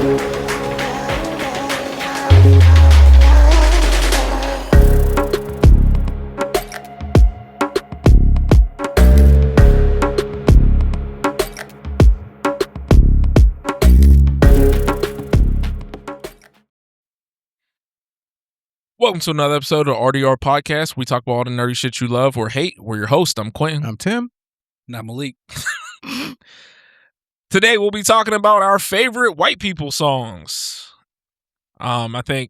Welcome to another episode of RDR Podcast. We talk about all the nerdy shit you love or hate. We're your host. I'm Quintin. I'm Tim. And I'm Malik. Today we'll be talking about our favorite white people songs. I think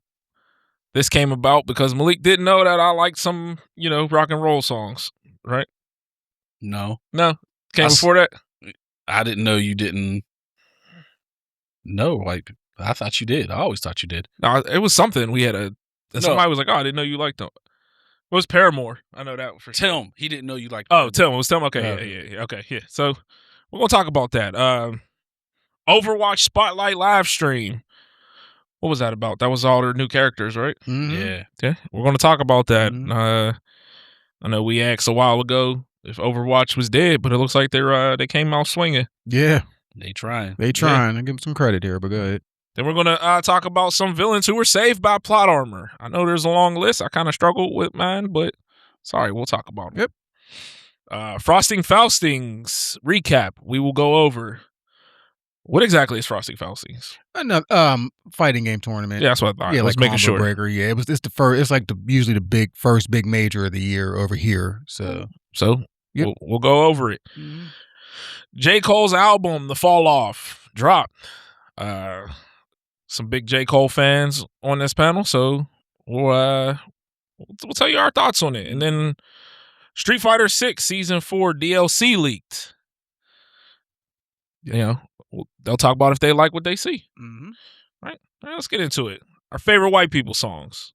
this came about because Malik didn't know that I like some, rock and roll songs, right? No. Came before that? I didn't know you didn't know white people. I thought you did. I always thought you did. No, it was something. We had somebody was like, "Oh, I didn't know you liked them." It was Paramore. I know that for sure. Tim. He didn't know you liked Paramore. Tim. It was Tim. Okay, yeah. Okay, yeah. So we're gonna talk about that. Overwatch Spotlight live stream. What was that about? That was all their new characters, right? Mm-hmm. Yeah. We're gonna talk about that. Mm-hmm. I know we asked a while ago if Overwatch was dead, but it looks like they came out swinging. Yeah, they trying. I give them some credit here, but go ahead. Then we're going to talk about some villains who were saved by plot armor. I know there's a long list. I kind of struggled with mine, but sorry, we'll talk about them. Yep. Frosty Faustings recap. We will go over. What exactly is Frosty Faustings? Another fighting game tournament. Yeah, that's what I thought. Yeah, I was like making Combo sure. Breaker. Yeah, it's the first. It's like usually the first big major of the year over here. So yep. we'll go over it. Mm-hmm. J. Cole's album, The Fall Off, dropped. Some big J. Cole fans on this panel, so we'll tell you our thoughts on it. And then Street Fighter 6 Season 4 DLC leaked. They'll talk about if they like what they see. Mm-hmm. Right, let's get into it. Our favorite white people songs.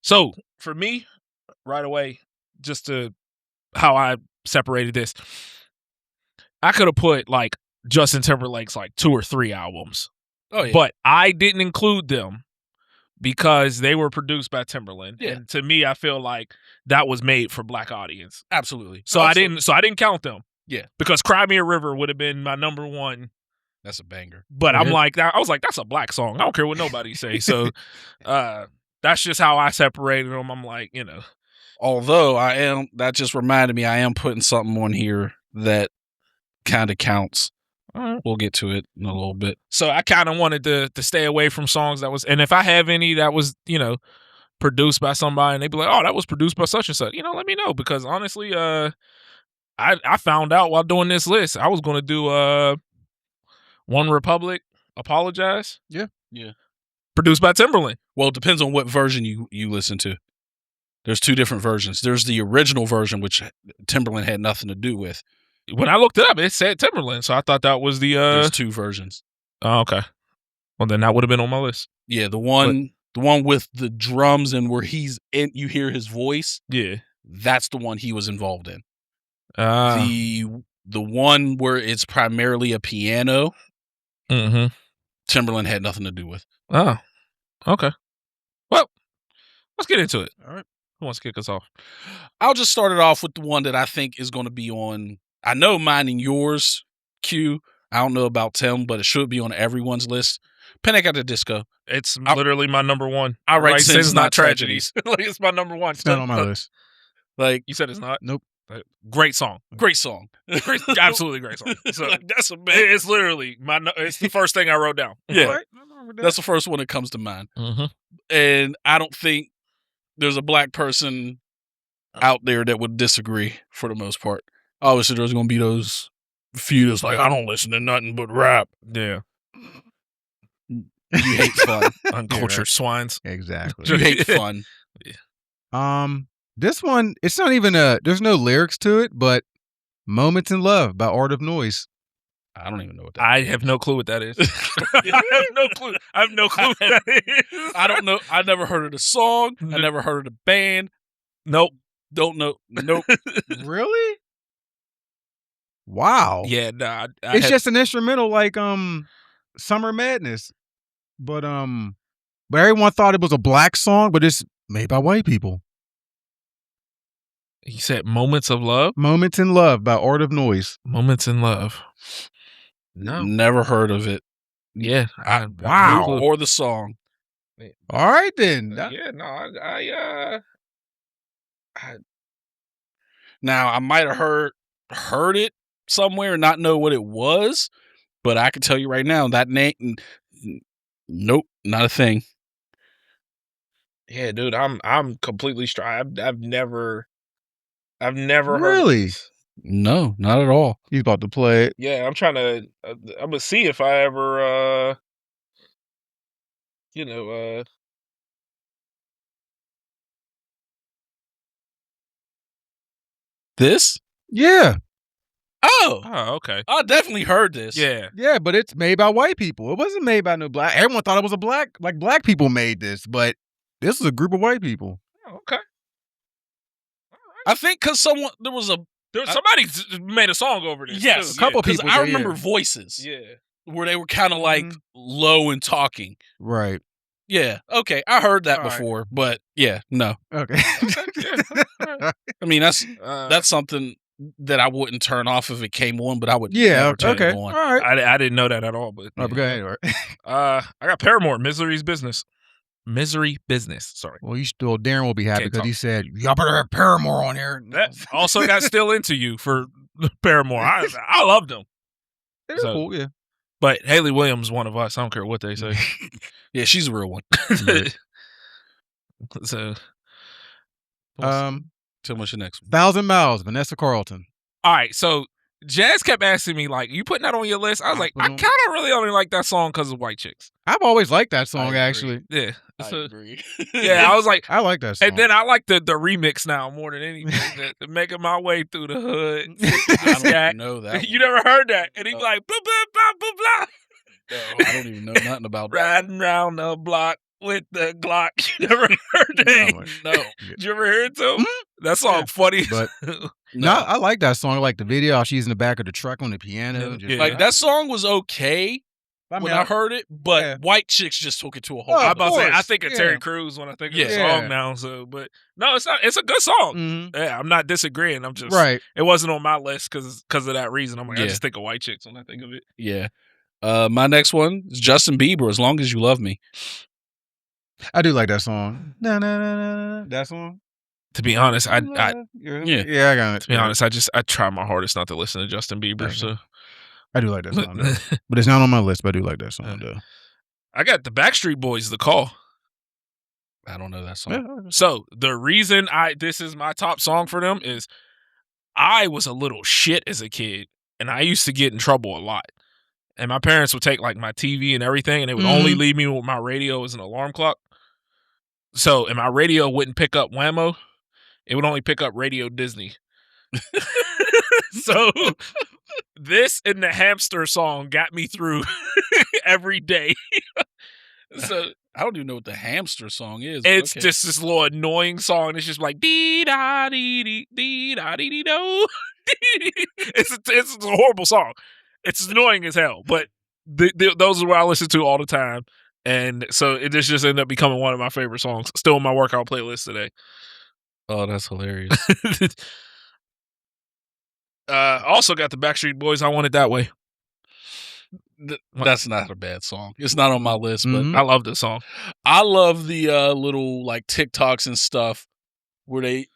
So, for me, right away, just to how I separated this, I could have put, like, Justin Timberlake's, like, 2 or 3 albums. Oh, yeah. But I didn't include them because they were produced by Timberland. Yeah. And to me, I feel like that was made for black audience. Absolutely. So I didn't count them. Yeah. Because Cry Me a River would have been my number one. That's a banger. But I was like, that's a black song. I don't care what nobody say. So that's just how I separated them. I'm like, Although that just reminded me, I am putting something on here that kind of counts. We'll get to it in a little bit. So I kind of wanted to stay away from songs that was, and if I have any that was, produced by somebody and they be like, oh, that was produced by such and such, let me know. Because honestly, I found out while doing this list, I was going to do One Republic, Apologize. Yeah. Produced by Timberland. Well, it depends on what version you listen to. There's 2 different versions. There's the original version, which Timberland had nothing to do with. When I looked it up, it said Timberland, so I thought that was the. There's 2 versions. Oh, okay. Well, then that would have been on my list. Yeah, the one with the drums and where he's in, you hear his voice. Yeah, that's the one he was involved in. The one where it's primarily a piano. Mm-hmm. Timberland had nothing to do with. Oh, okay. Well, let's get into it. All right. Who wants to kick us off? I'll just start it off with the one that I think is going to be on. I know mine and yours, Q. I don't know about Tim, but it should be on everyone's list. Panic at the Disco. It's literally my number one. I write Sins Not Tragedies. Like, it's my number one. It's not on my list. Like you said, it's not. Nope. Great song. Absolutely great song. So that's amazing. It's literally it's the first thing I wrote down. Yeah, right. That's the first one that comes to mind. Mm-hmm. And I don't think there's a black person out there that would disagree for the most part. Obviously, there's going to be those few that's like, I don't listen to nothing but rap. Yeah. You hate fun. Uncultured swines. Exactly. You hate fun. Yeah. This one, it's not even there's no lyrics to it, but Moments in Love by Art of Noise. I don't even know what that is. I have no clue what that is. I have no clue what that is. I don't know. I never heard of the song. I never heard of the band. Nope. Don't know. Nope. Really? Wow. Yeah, nah. It's just an instrumental like Summer Madness. But everyone thought it was a black song, but it's made by white people. He said Moments of Love? Moments in Love by Art of Noise. Moments in Love. No. Never heard of it. Yeah. Wow. Or the song. All right then. Yeah, no, Now I might have heard it somewhere and not know what it was, but I can tell you right now that name. Nope, not a thing. yeah, dude, I'm completely I've never heard Really? of this. No, not at all. He's about to play it. Yeah, I'm trying to. I'm gonna see if I ever, This? Yeah. Oh, okay. I definitely heard this. Yeah. Yeah, but it's made by white people. It wasn't made by no black. Everyone thought it was black people made this, but this is a group of white people. Oh, okay. I think because somebody made a song over this. Yes, too. a couple because people I did, remember yeah. voices. Yeah. Where they were kind of like low and talking. Right. Yeah. Okay. I heard that All right. before, but yeah, no. Okay. Yeah. I mean, that's something that I wouldn't turn off if it came on, but I would Yeah. never turn Okay. it All on. right. I didn't know that at all, but Go ahead. All right. I got Paramore, Misery's Business. Misery Business. Sorry. Well, Darren will be happy Can't because talk. he said y'all better have Paramore on here. That also got Still Into You for Paramore. I loved them. They're So- cool. Yeah. But Haley Williams, one of us. I don't care what they say. Yeah, she's a real one. So, Tell me what's your next one. 1,000 Miles, Vanessa Carlton. all right. So Jazz kept asking me, like, you putting that on your list? I was like, I kind of really only like that song because of White Chicks. I've always liked that song, agree. actually. Yeah. I So, agree. yeah, I was like, I like that song. and then I like the remix now more than anything. Making my way through the hood. I don't even know that. You never heard that? And he's like, blah, blah, blah, blah, blah. No, I don't even know nothing about that. Riding around the block with the Glock. You never heard that? No. Did you ever hear it too? That song Yeah. funny. But No. no, I like that song. I like the video. She's in the back of the truck on the piano. Yeah. Just- Yeah. Like, that song was okay when I heard it, but Yeah. White Chicks just took it to a whole Oh, I'm other about to say, I course. think of Yeah. Terry Crews when I think of the Yeah. song now. So, but no, it's not. It's a good song. Mhm. Yeah, I'm not disagreeing. I'm just Right. It wasn't on my list because of that reason. I'm like, I Yeah. just think of White Chicks when I think of it. Yeah. My next one is Justin Bieber, As Long As You Love Me. I do like that song. Na, na, na, na, na. That song? To be honest, I Yeah, I got it. to be honest, I try my hardest not to listen to Justin Bieber. So I do like that song, though. But it's not on my list, but I do like that song, though. I got the Backstreet Boys, The Call. I don't know that song. So the reason this is my top song for them is I was a little shit as a kid, and I used to get in trouble a lot. And my parents would take like my TV and everything, and they would only leave me with my radio as an alarm clock. So, and my radio wouldn't pick up Whammo; it would only pick up Radio Disney. So, this and the hamster song got me through every day. So. I don't even know what the hamster song is. It's okay. just this little annoying song. It's just like dee da dee dee dee da dee dee do. It's a horrible song. It's annoying as hell. But those are what I listen to all the time, and so it just ended up becoming one of my favorite songs. Still in my workout playlist today. Oh, that's hilarious. Also got the Backstreet Boys. I Want It That Way. That's not a bad song. It's not on my list, but Mhm. I love this song. I love the little like TikToks and stuff where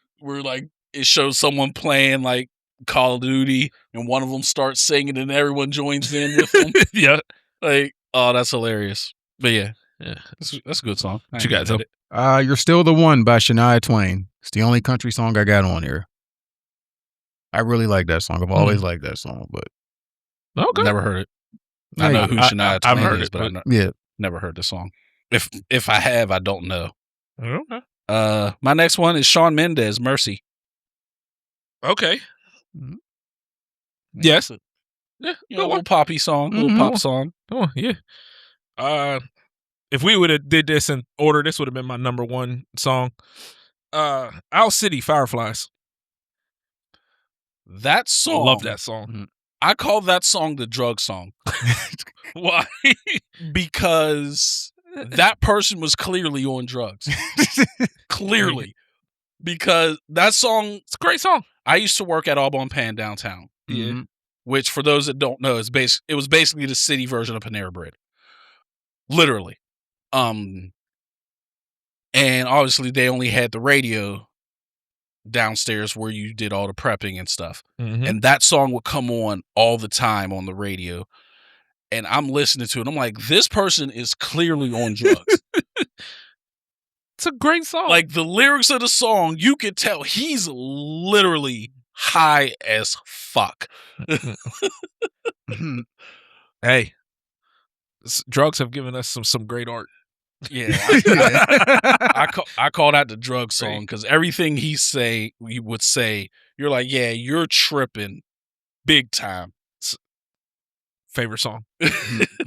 like it shows someone playing like Call of Duty and one of them starts singing and everyone joins in with them. Yeah. Like, oh, that's hilarious. But yeah, that's a good song. What you got, Tim? You're Still the One by Shania Twain. It's the only country song I got on here. I really like that song. I've always liked that song, but Okay. Never heard it. I know who Shania I've Twain heard is, it, but I yeah. never heard the song. If I have, I don't know. Okay. My next one is Shawn Mendes, Mercy. Okay. Mhm. Yes. Yeah. You know, a little poppy song, little pop song. Oh, yeah. If we would have did this in order, this would have been my number one song. Owl City, Fireflies. That song. I love that song. I call that song the drug song. Why? Because that person was clearly on drugs. Clearly. Because that song, It's a great song. I used to work at Audubon Pan downtown. Yeah. Which, for those that don't know, it was basically the city version of Panera Bread. Literally. And obviously they only had the radio downstairs where you did all the prepping and stuff. Mm-hmm. And that song would come on all the time on the radio. And I'm listening to it. I'm like, this person is clearly on drugs. It's a great song. Like the lyrics of the song, you could tell he's literally high as fuck. Hey, drugs have given us some great art. Yeah, I call that the drug song because everything he would say, you're like, yeah, you're tripping, big time. Favorite song,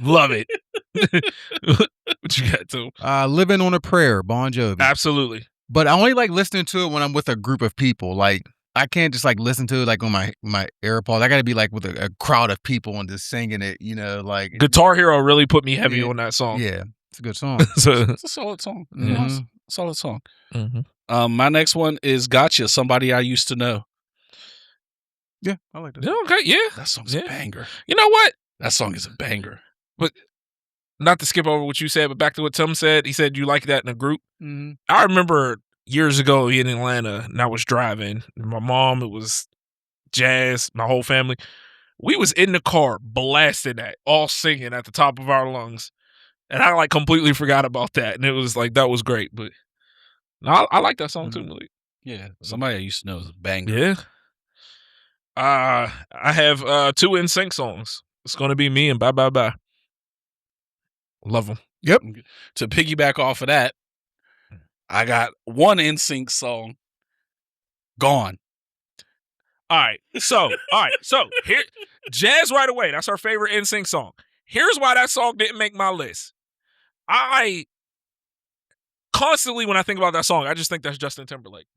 love it. What you got to? Living on a Prayer, Bon Jovi. Absolutely. But I only like listening to it when I'm with a group of people. Like I can't just like listen to it like on my AirPods. I got to be like with a crowd of people and just singing it. You know, like Guitar Hero really put me heavy on that song. Yeah, it's a good song. It's a solid song. Mm-hmm. Solid song. Mm-hmm. My next one is Gotcha, Somebody I Used to Know. Yeah, I like that. Yeah, okay, yeah. That song's a banger. You know what? That song is a banger. But not to skip over what you said, but back to what Tim said. He said you like that in a group. Mm-hmm. I remember years ago in Atlanta, and I was driving. My mom, it was Jazz, my whole family. We was in the car blasting that, all singing at the top of our lungs. And I like completely forgot about that. And it was like, that was great. But no, I like that song too, Malik. Yeah, Somebody I Used to Know is a banger. Yeah. I have 2 NSYNC songs. It's gonna be Me and Bye Bye Bye. Love them. Yep. To piggyback off of that, I got one NSYNC song, Gone. All right. So here, Jazz Right Away. That's our favorite NSYNC song. Here's why that song didn't make my list. I constantly, when I think about that song, I just think that's Justin Timberlake.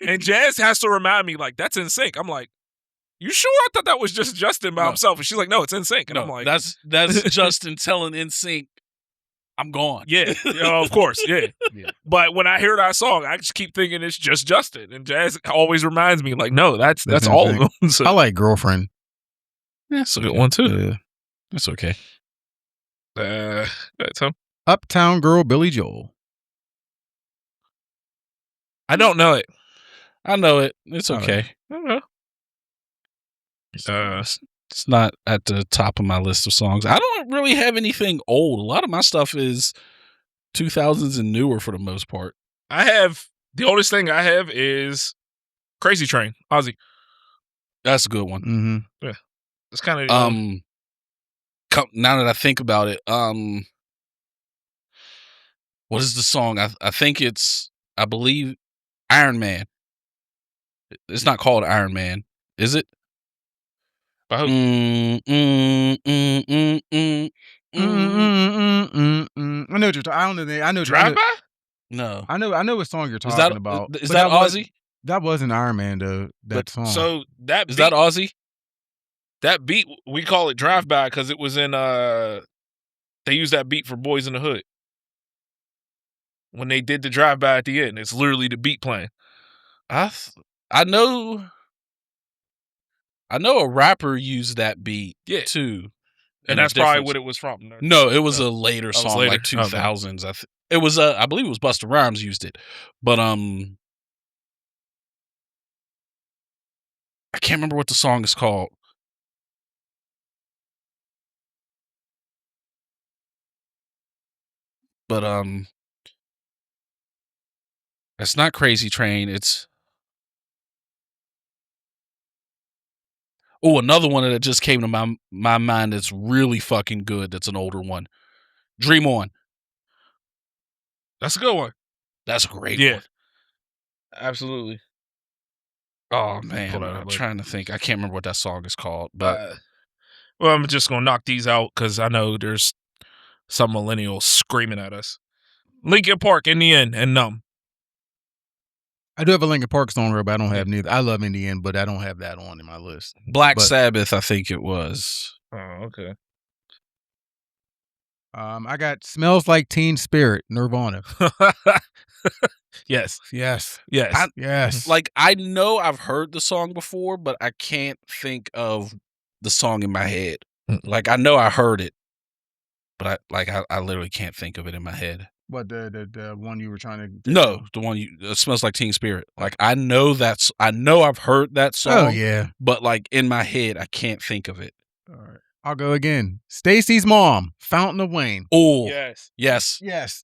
And Jazz has to remind me, like, that's NSYNC. I'm like, you sure? I thought that was just Justin by himself. And she's like, no, it's NSYNC. And I'm like, that's Justin telling NSYNC, I'm gone. Yeah, of course, yeah. But when I hear that song, I just keep thinking it's just Justin. And Jazz always reminds me, like, no, that's all of them. So, I like Girlfriend. that's a good one, too. Yeah. That's okay. Tom? Uptown Girl, Billy Joel. I don't know it. I know it. It's okay. I don't know. It's not at the top of my list of songs. I don't really have anything old. A lot of my stuff is 2000s and newer for the most part. The oldest thing I have is Crazy Train, Ozzy. That's a good one. Mm-hmm. Yeah. It's kind of now that I think about it, what is the song? I think I believe Iron Man. It's not called Iron Man, is it? I know what you're talking. I don't know. I know. Drive By? No. I know what song you're talking about. Is that Ozzy? That wasn't Iron Man though. That song. So that is that Ozzy? That beat, we call it Drive By because it was in they used that beat for Boys in the Hood. When they did the drive by at the end, it's literally the beat playing. I know a rapper used that beat too. And that's probably what it was from. No, it was a later song, like 2000s. Okay. It was I believe it was Busta Rhymes used it. But I can't remember what the song is called. But it's not Crazy Train, it's another one that just came to my mind that's really fucking good. That's an older one. Dream On. That's a good one. That's a great one. Absolutely. Oh man, I'm trying to think. I can't remember what that song is called. But well, I'm just gonna knock these out because I know there's some millennials screaming at us. Linkin Park, In the End, and Numb. I do have a Linkin Park song, but I don't have neither. I love In the End, but I don't have that on in my list. Black Sabbath, I think it was. Oh, okay. I got Smells Like Teen Spirit, Nirvana. Yes. Yes. Like, I know I've heard the song before, but I can't think of the song in my head. Like, I know I heard it. but I literally can't think of it in my head. What the one you were trying to? No, the one it smells like Teen Spirit. Like I know I've heard that song. Oh yeah, but like in my head, I can't think of it. all right. I'll go again. Stacy's Mom, Fountain of Wayne. Oh Yes. Yes.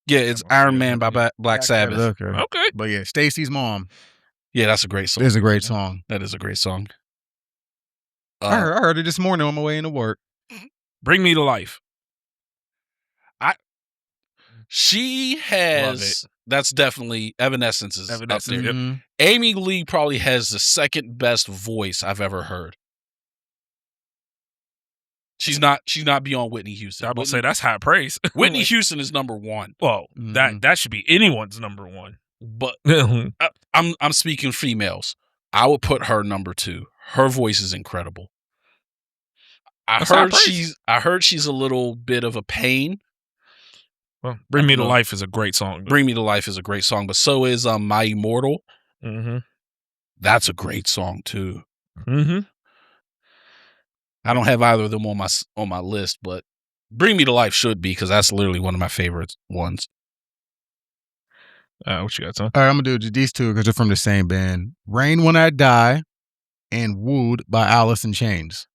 Yeah, it's Iron Man by Black Sabbath. Okay. But yeah, Stacy's Mom. Yeah, that's a great song. It's a great song. That is a great song. I heard it this morning on my way into work. Bring Me to Life. She Love has. it. That's definitely Evanescence is up Evanescence, there. yep. Amy Lee probably has the second best voice I've ever heard. She's not beyond Whitney Houston. I will say that's high praise. Whitney Houston is number one. Well, that should be anyone's number one. But I'm speaking females. I would put her number 2. Her voice is incredible. I heard she's a little bit of a pain. Well, Bring Me to Life is a great song. Bring Me to Life is a great song, but so is My Immortal. Mm-hmm. That's a great song too. Mm-hmm. I don't have either of them on my list, but Bring Me to Life should be because that's literally one of my favorite ones. What you got, son? All right, I'm gonna do these two because they're from the same band. Rain When I Die and Wooed by Alice in Chains.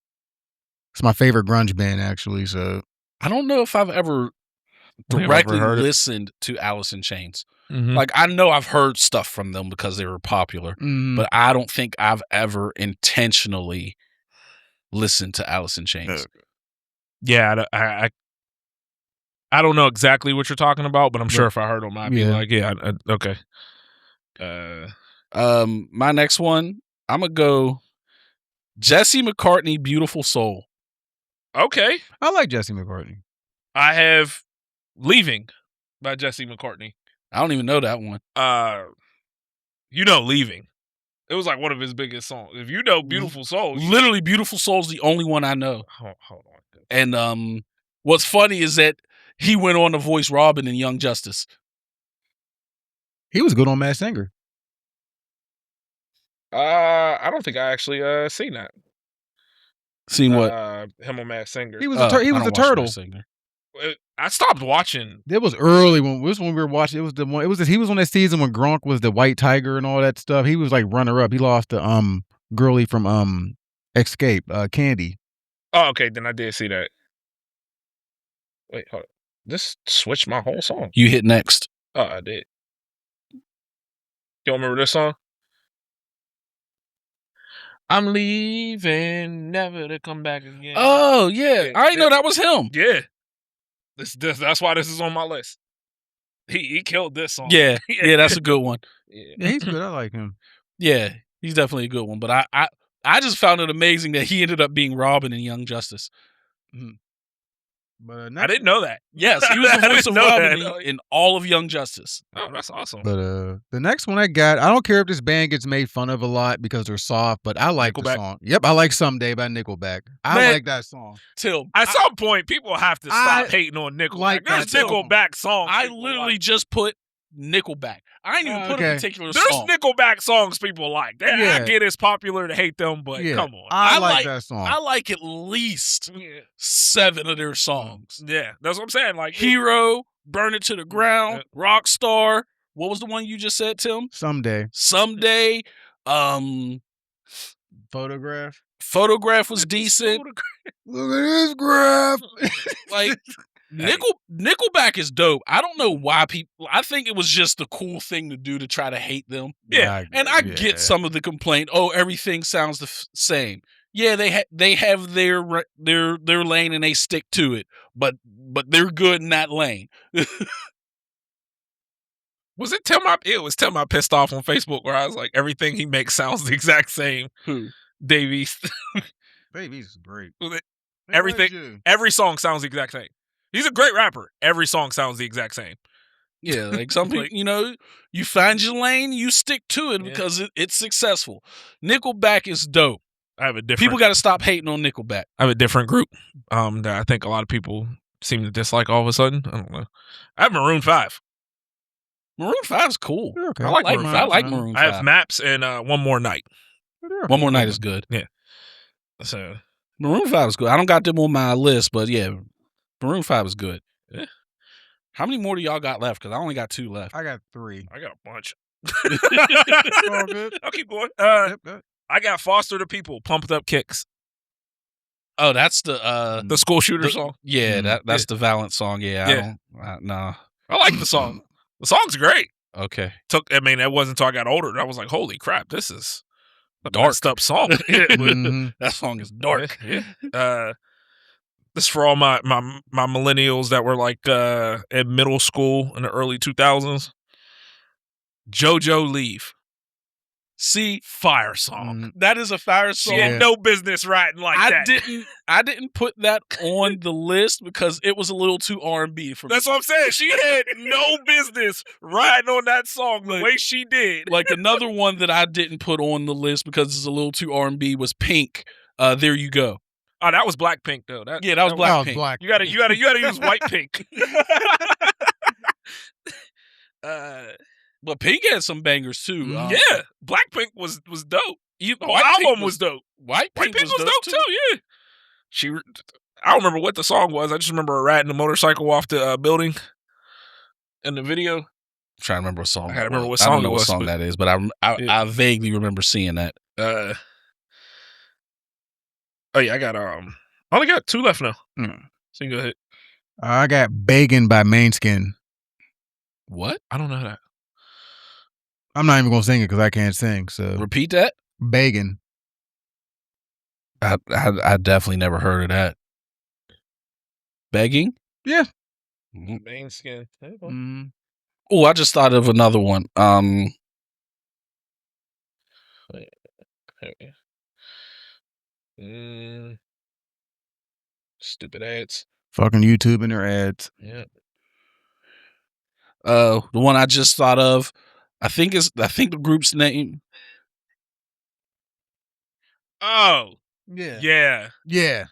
It's my favorite grunge band, actually. So I don't know if I've ever directly listened to Alice in Chains. Mm-hmm. Like I know I've heard stuff from them because they were popular, but I don't think I've ever intentionally listened to Alice in Chains. Yeah, I don't know exactly what you're talking about, but I'm sure if I heard them, I'd be like, yeah, okay. My next one, I'm gonna go Jesse McCartney, Beautiful Soul. Okay. I like Jesse McCartney. I have Leaving by Jesse McCartney. I don't even know that one. Leaving. It was like one of his biggest songs. If you know Beautiful Soul. Literally Beautiful Soul is the only one I know. Hold on. And what's funny is that he went on to voice Robin in Young Justice. He was good on Masked Singer. I don't think I actually seen that. Seen what? Him on Masked Singer. He was a turtle. I stopped watching. It was early when we were watching. It was the one. He was on that season when Gronk was the white tiger and all that stuff. He was like runner up. He lost to girlie from Escape, Candy. Oh, okay. Then I did see that. Wait, hold on. This switched my whole song. You hit next. Oh, I did. You remember this song? I'm leaving, never to come back again. Oh yeah, I didn't know that was him. Yeah, that's why this is on my list. He killed this song. Yeah, that's a good one. Yeah, he's good. I like him. Yeah, he's definitely a good one. But I just found it amazing that he ended up being Robin in Young Justice. Mm-hmm. But I didn't know that. Yes, he was the voice of Robin in all of Young Justice. Oh, that's awesome. But the next one I got, I don't care if this band gets made fun of a lot because they're soft, but I like the song. Yep, I like Someday by Nickelback. I like that song. At some point, people have to stop hating on Nickelback. There's Nickelback songs. I literally just put Nickelback. I ain't even put a particular song. There's Nickelback songs people like. I get it's popular to hate them, but come on. I like that song. I like at least 7 of their songs. Yeah, that's what I'm saying. Like Hero, Burn It to the Ground, Rockstar. What was the one you just said, Tim? Someday. Photograph. Photograph was decent. Look at this graph. Like Nickelback is dope. I don't know why people. I think it was just the cool thing to do to try to hate them. Yeah, and I get some of the complaint. Oh, everything sounds the same. Yeah, they have their lane and they stick to it. But they're good in that lane. Was it Tim? It was Tim I pissed off on Facebook where I was like, everything he makes sounds the exact same. Who? Dave East. Dave East is great. Every song sounds the exact same. He's a great rapper. Every song sounds the exact same. Yeah, like some people, you find your lane, you stick to it because it's successful. Nickelback is dope. People got to stop hating on Nickelback. I have a different group that I think a lot of people seem to dislike all of a sudden. I don't know. I have Maroon 5. Maroon 5 is cool. Okay. I like Maroon 5. I have Maps and One More Night. One More Night is good. Yeah. So Maroon 5 is good. I don't got them on my list, but yeah, Maroon 5 is good. Yeah. How many more do y'all got left? Because I only got 2 left. I got 3. I got a bunch. All good. I'll keep going. Yep, good. I got Foster the People, Pumped Up Kicks. Oh, that's the School shooter song. Yeah, that's the Valent song. Yeah, no. I like the song. The song's great. Okay. That wasn't until I got older that I was like, holy crap, this is a Dark. messed up song. Mhm. That song is dark. Yeah. This is for all my millennials that were like in middle school in the early 2000s. JoJo Leave. See, Fire song. that is a fire song. She had no business writing like that. I didn't put that on the list because it was a little too R&B for me. That's what I'm saying. She had no business writing on that song the way she did. Like another one that I didn't put on the list because it's a little too R&B was Pink. There You Go. Oh, that was Blackpink though. That was Blackpink. Black. You gotta use white pink. But Pink had some bangers too. Yeah, Blackpink was dope. The whole White Pink album was dope. White Pink was dope too. Yeah. I don't remember what the song was. I just remember her riding the motorcycle off the building in the video. I'm trying to remember what song. I gotta remember what I don't song know it what was, song but- that is, but I vaguely remember seeing that. Oh yeah, I only got 2 left now. So you go ahead. I got Beggin' by Mainskin. What? I don't know that. I'm not even gonna sing it because I can't sing. So Repeat that. Beggin'. I definitely never heard of that. Begging? Yeah. Main skin. Mm. Oh, I just thought of another one. Stupid ads. Fucking YouTube and their ads. Yeah. The one I just thought of, I think the group's name. Oh. Yeah. Yeah. Yeah.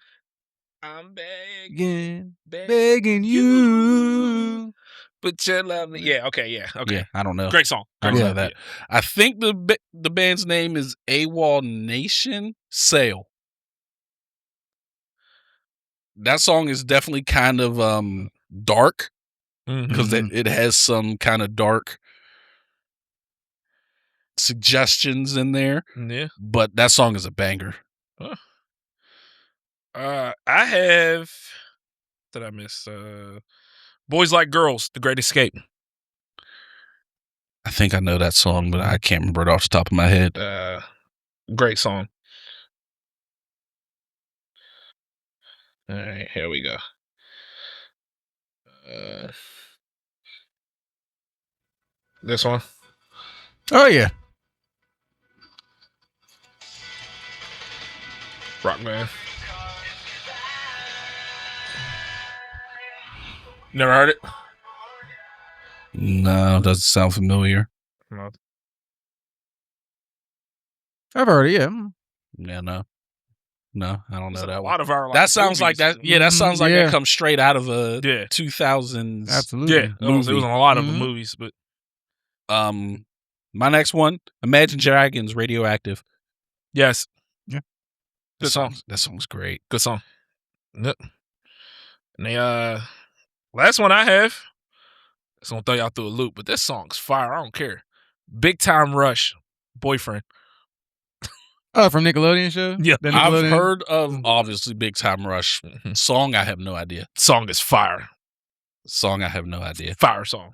I'm begging, Begging you. but you love me. Yeah. Okay. Yeah. Okay. Yeah, I don't know. Great song. I don't Yeah. know that. I think the band's name is AWOL Nation Sail. That song is definitely kind of dark because it has some kind of dark suggestions in there. Yeah. But that song is a banger. I have. Did I miss? Boys Like Girls, The Great Escape. I think I know that song, but I can't remember it off the top of my head. Great song. All right, here we go. This one. Oh yeah. Rock Man. Never heard it? No, doesn't sound familiar. No. I've heard it, yeah. Yeah, no, I don't know There's that a one. lot of our That sounds like movies. that. Yeah, that sounds like Yeah. that comes straight out of a Yeah. 2000s. Absolutely. Yeah, it was on a lot of the Mhm. movies, but My next one, Imagine Dragons, Radioactive. yes. Yeah. Good song. That song's great. Good song. Yep. And the last one I have, it's gonna throw y'all through a loop, but this song's fire. I don't care. Big Time Rush, Boyfriend. Oh, from Nickelodeon show? Yeah. The I've Nickelodeon? heard of obviously Big Time Rush. Song, I have no idea. Song is fire. Song, I have no idea. Fire song.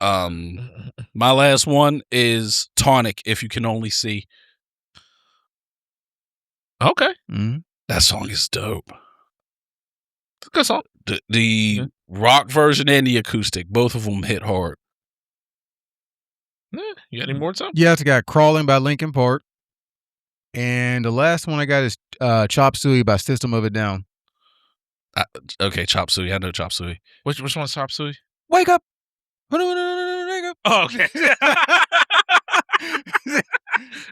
My last one is Tonic, If You Can Only See. Okay. Mhm. That song is dope. It's a good song. The rock version and the acoustic, both of them hit hard. Yeah. You got any more time? Yeah, it's got Crawling by Linkin Park. And the last one I got is Chop Suey by System of a Down. Okay, Chop Suey. I know Chop Suey. Which one's Chop Suey? Wake up! Wake up! Oh, okay.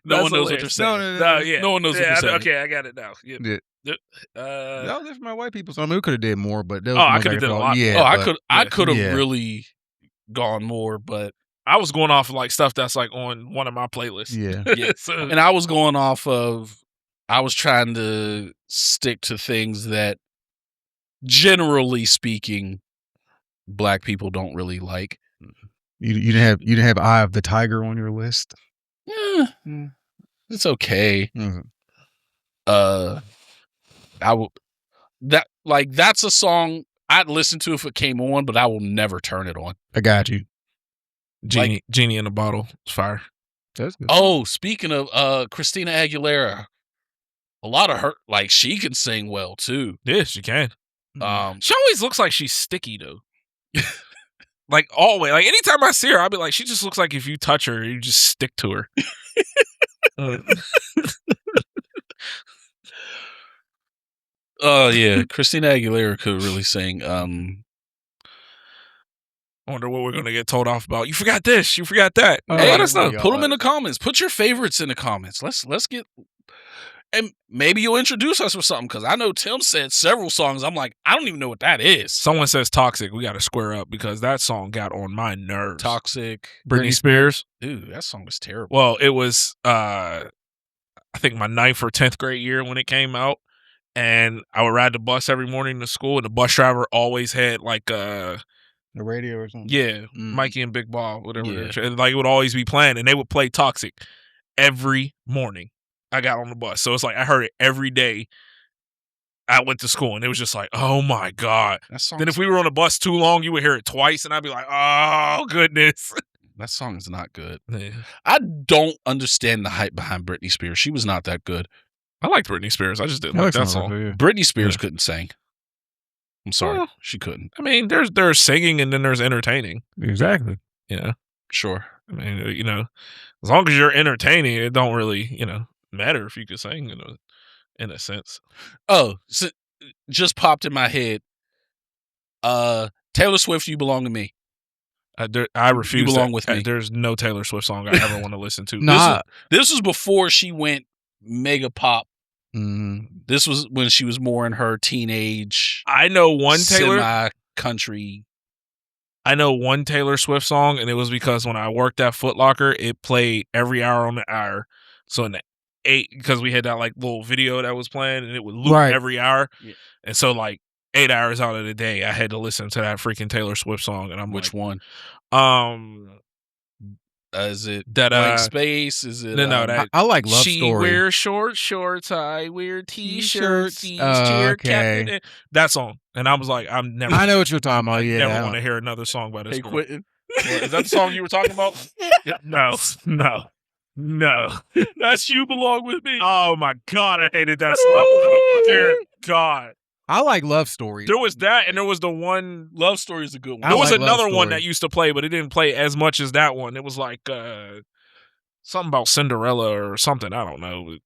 No one knows what you're saying. No one knows what you're saying. Okay, I got it now. Yep. Yeah. Yep. That was it for my white people. So I mean, we could have did more, but that was Oh, the I ones coulda did a thought. lot. Yeah, Oh, but- I could have Yeah. really gone more, but I was going off of like stuff that's like on one of my playlists. Yeah. yeah. So, And I was going off of I was trying to stick to things that, generally speaking, black people don't really like. You didn't have Eye of the Tiger on your list? It's okay. Mhm. That's a song I'd listen to if it came on, but I will never turn it on. I got you. Genie in a Bottle. It's fire. That's good. Oh, speaking of Christina Aguilera, a lot of her, like, she can sing well too. Yeah, she can. Mm-hmm. She always looks like she's sticky though. Like always. Like anytime I see her, I'll be like, she just looks like if you touch her, you just stick to her. Oh yeah, Christina Aguilera could really sing. I wonder what we're gonna get told off about. You forgot this. You forgot that. Hey, let us know. put them in the comments. Put your favorites in the comments. Let's get, and maybe you'll introduce us with something, because I know Tim said several songs. I'm like, I don't even know what that is. Someone says Toxic. We got to square up because that song got on my nerves. Toxic. Britney Spears. Dude, that song was terrible. Well, it was I think my 9th or 10th grade year when it came out, and I would ride the bus every morning to school, and the bus driver always had like the radio or something. Yeah, Mikey and Big Ball, whatever. Yeah. And like it would always be playing, and they would play Toxic every morning. I got on the bus, so it's like I heard it every day. I went to school, and it was just like, oh my god. Then if we were on the bus too long, you would hear it twice, and I'd be like, oh goodness. That song is not good. Yeah. I don't understand the hype behind Britney Spears. She was not that good. I liked Britney Spears. I just didn't like that song. Britney Spears couldn't sing. I'm sorry, Well, she couldn't. I mean, there's singing, and then there's entertaining. Exactly. Yeah, Sure. I mean, as long as you're entertaining, it don't really, matter if you could sing, in a sense. Oh, so, just popped in my head. Taylor Swift, You Belong to Me. I refuse. You Belong with Me. There's no Taylor Swift song I ever want to listen to. Nah. This was before she went mega pop. Mm-hmm. This was when she was more in her teenage. I know one Taylor semi-country. I know one Taylor Swift song, and it was because when I worked at Foot Locker, it played every hour on the hour. So in the 8, because we had that like little video that was playing, and it would loop every hour. Yeah. And so like 8 hours out of the day, I had to listen to that freaking Taylor Swift song. And I'm Which like, one? Is it that Blank Space? Is it? No, that I like Love She Story. wears shorts. I wear t-shirts. Okay. That song, and I was like, I'm never. I know what you're talking about. Yeah, never want to hear another song by this. Hey, Quintin. Is that the song you were talking about? No. That's You Belong With Me. Oh my god, I hated that song. Dear God. I like Love Story. There was that, and there was the one. Love Story is a good one. There was another one that used to play, but it didn't play as much as that one. It was like something about Cinderella or something. I don't know.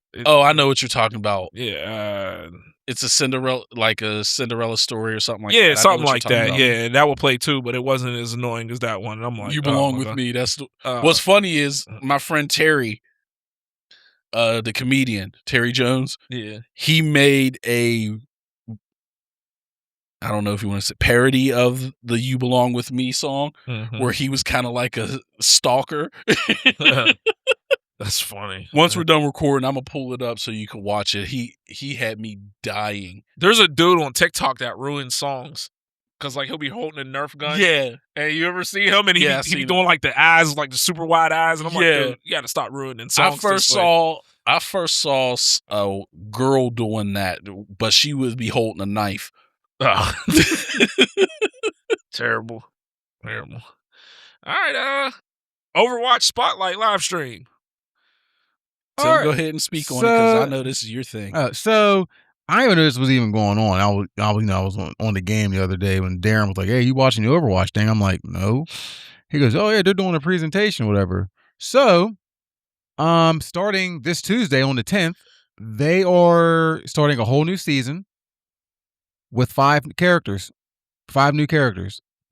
I know what you're talking about. Yeah, it's a Cinderella story or something like that. Yeah, something like that. About. Yeah, that would play too, but it wasn't as annoying as that one. And I'm like, You Belong With Me. That's what's funny is my friend Terry, the comedian Terry Jones. Yeah, he made a. I don't know if you want to say parody of the You Belong With Me song, where he was kind of like a stalker. That's funny. Once we're done recording, I'm going to pull it up so you can watch it. He had me dying. There's a dude on TikTok that ruins songs. Because like he'll be holding a Nerf gun. Yeah. And you ever see him? And he be doing like the eyes, like the super wide eyes. And I'm like, dude, you got to stop ruining songs. I first saw a girl doing that, but she would be holding a knife. Oh. Terrible. All right, Overwatch Spotlight live stream. So go ahead and speak on it, because I know this is your thing. So I didn't even know this was even going on. I was on the game the other day when Darren was like, "Hey, you watching the Overwatch thing?" I'm like, "No." He goes, "Oh yeah, they're doing a presentation, whatever." So, starting this Tuesday on the 10th, they are starting a whole new season with 5 new characters. They're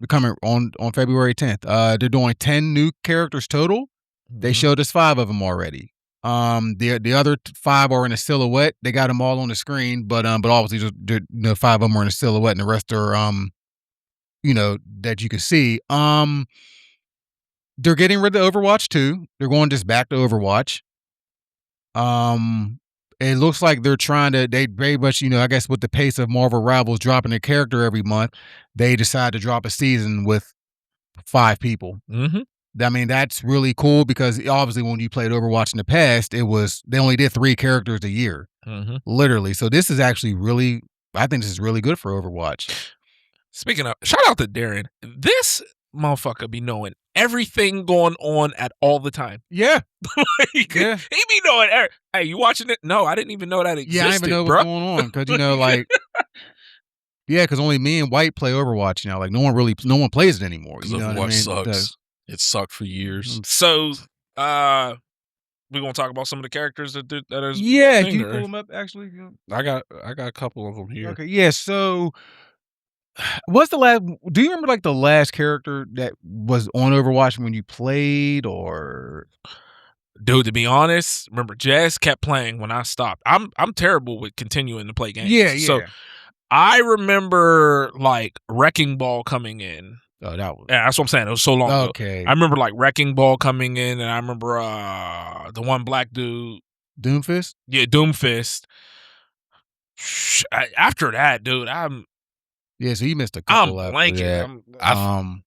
coming on February 10th. They're doing 10 new characters total. They showed us 5 of them already. The other 5 are in a silhouette. They got them all on the screen, but obviously just 5 of them are in a silhouette, and the rest are that you can see. They're getting rid of Overwatch 2. They're going just back to Overwatch. It looks like they're trying to. They very much, I guess with the pace of Marvel Rivals dropping a character every month, they decide to drop a season with 5 people. Mm-hmm. I mean, that's really cool because obviously when you played Overwatch in the past, they only did 3 characters a year, literally. So this is actually really, I think this is really good for Overwatch. Speaking of, shout out to Darren. This motherfucker be knowing everything going on at all the time. Yeah. He be knowing. Hey, you watching it? No, I didn't even know that existed. Yeah, I didn't even know what's going on because because only me and White play Overwatch now. Like no one plays it anymore. You know what I mean? Sucks. It sucked for years. So, we're gonna talk about some of the characters that are. Yeah, can you pull them up? Actually, I got a couple of them here. Okay, yeah. So, what's the last? Do you remember the last character that was on Overwatch when you played, or? Dude, to be honest, remember Jazz kept playing when I stopped. I'm terrible with continuing to play games. Yeah. So I remember Wrecking Ball coming in. Oh, that was. Yeah, that's what I'm saying. It was so long ago. Okay. I remember Wrecking Ball coming in, and I remember the one black dude. Doomfist? Yeah, Doomfist. After that, dude, so you missed a couple. I'm blanking.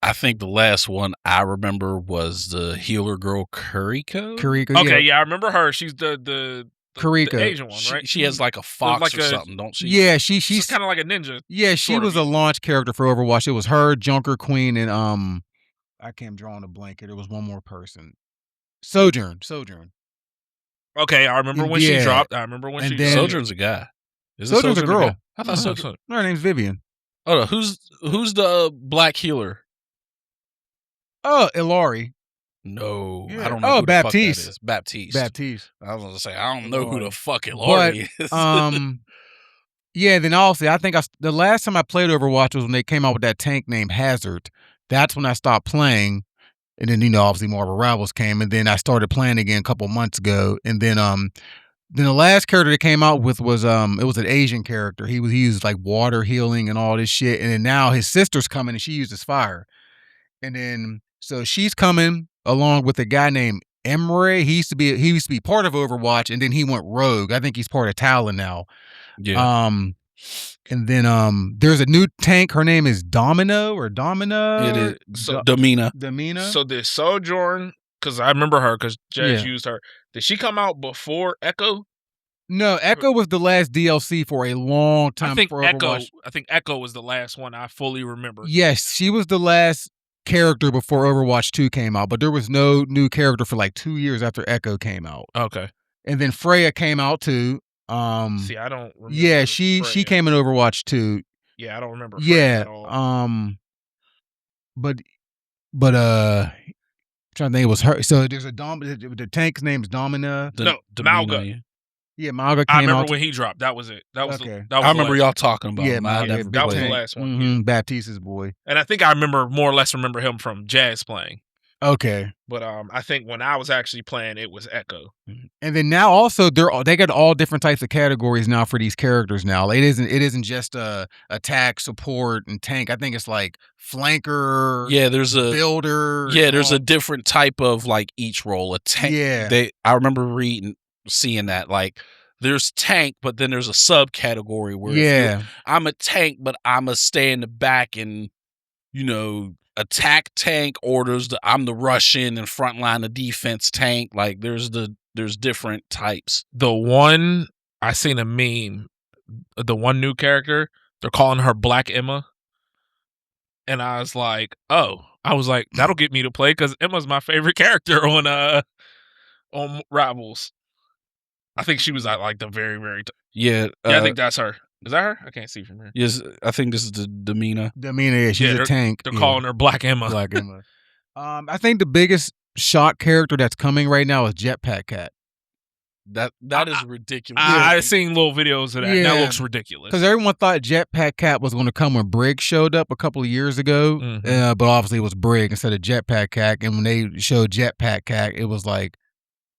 I think the last one I remember was the healer girl Kuriko. Okay, yeah, I remember her. She's the Kuriko, the Asian one, right? She has a fox or something, don't she? Yeah, she's kind of like a ninja. Yeah, she was a launch character for Overwatch. It was her, Junker Queen, and I can't draw on a blanket. There was one more person. Sojourn. Okay, I remember when she dropped. I remember when Sojourn's a guy. Sojourn's a girl. I thought Sojourn. Her name's Vivian. Oh, no, who's the black healer? Oh, Ilari. No, yeah. I don't know. Who Baptiste. The fuck that is. Baptiste. I was gonna say I don't know who the fuck Ilari is. Yeah. Then also, I think the last time I played Overwatch was when they came out with that tank named Hazard. That's when I stopped playing, and then obviously Marvel Rivals came, and then I started playing again a couple months ago, and then the last character they came out with was it was an Asian character. He used water healing and all this shit, and then now his sister's coming and she uses fire, and then so she's coming along with a guy named Emre. He used to be part of Overwatch, and then he went rogue. I think he's part of Talon now. Yeah. And then there's a new tank. Her name is Domino. It is Domina. So the Sojourn, because I remember her because Jazz used her. Did she come out before Echo? No, Echo was the last DLC for a long time. I think Echo was the last one I fully remember. Yes, she was the last character before Overwatch 2 came out, but there was no new character for 2 years after Echo came out. Okay. And then Freya came out too. See, I don't remember. Yeah, she came in Overwatch 2. Yeah, I don't remember Freya at all. But I'm trying to think, it was her. So there's the tank's name is Domina. Malga. Yeah, Malga came out. I remember when he dropped. That was it. That was okay. I remember y'all talking about him. That was the last one. Mm-hmm. Baptiste's boy. And I think I more or less remember him from Jazz playing. Okay. But I think when I was actually playing, it was Echo. And then now also they got all different types of categories now for these characters now. It isn't just attack, support, and tank. I think it's flanker. Yeah, there's a builder. Yeah, there's a different type of each role. A tank. Yeah. I remember seeing that there's tank, but then there's a subcategory where I'm a tank, but I'm a stay in the back and attack tank orders. I'm the Russian and frontline the defense tank. There's different types. The one I seen a meme, the one new character, they're calling her Black Emma, and I was like, that'll get me to play because Emma's my favorite character on Rivals. I think she was at the very, very I think that's her. Is that her? I can't see from here. Yes, I think this is the Domina. Yeah, she's a tank. They're calling her Black Emma. Black Emma. I think the biggest shock character that's coming right now is Jetpack Cat. That is ridiculous. I've seen little videos of that. Yeah. That looks ridiculous. Because everyone thought Jetpack Cat was going to come when Brig showed up a couple of years ago, but obviously it was Brig instead of Jetpack Cat. And when they showed Jetpack Cat, it was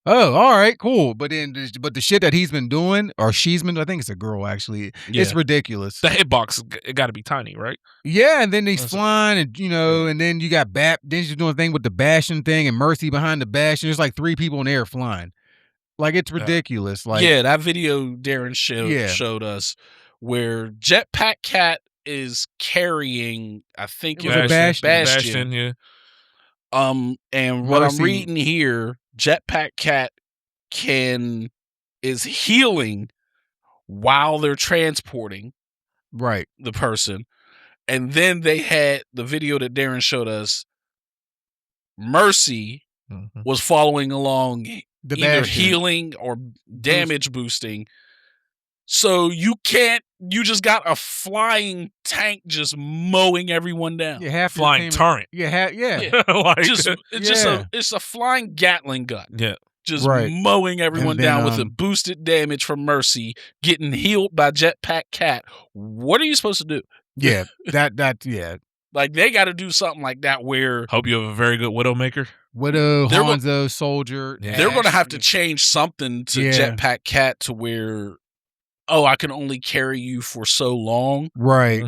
oh, all right, cool. But the shit that he's been doing, or she's been, I think it's a girl actually, it's ridiculous. The hitbox, it got to be tiny, right? Yeah, and then he's flying, and and then you got then she's doing a thing with the bashing thing, and Mercy behind the bash, and there's 3 people in the air flying. Like it's ridiculous. Like that video Darren showed us where Jetpack Cat is carrying, I think it was Bastion. Yeah. And what I'm reading here, Jetpack Cat is healing while they're transporting the person. And then they had the video that Darren showed us. Mercy was following along, either healing or damage boosting. So you just got a flying tank just mowing everyone down. Yeah, half flying turret. Yeah. Like, it's a flying Gatling gun. Yeah. Just mowing everyone down with a boosted damage from Mercy, getting healed by Jetpack Cat. What are you supposed to do? Yeah, yeah. Like, they got to do something like that where... Hope you have a very good Widowmaker. Hanzo, Soldier. They're going to have to change something to Jetpack Cat to where, I can only carry you for so long. Right.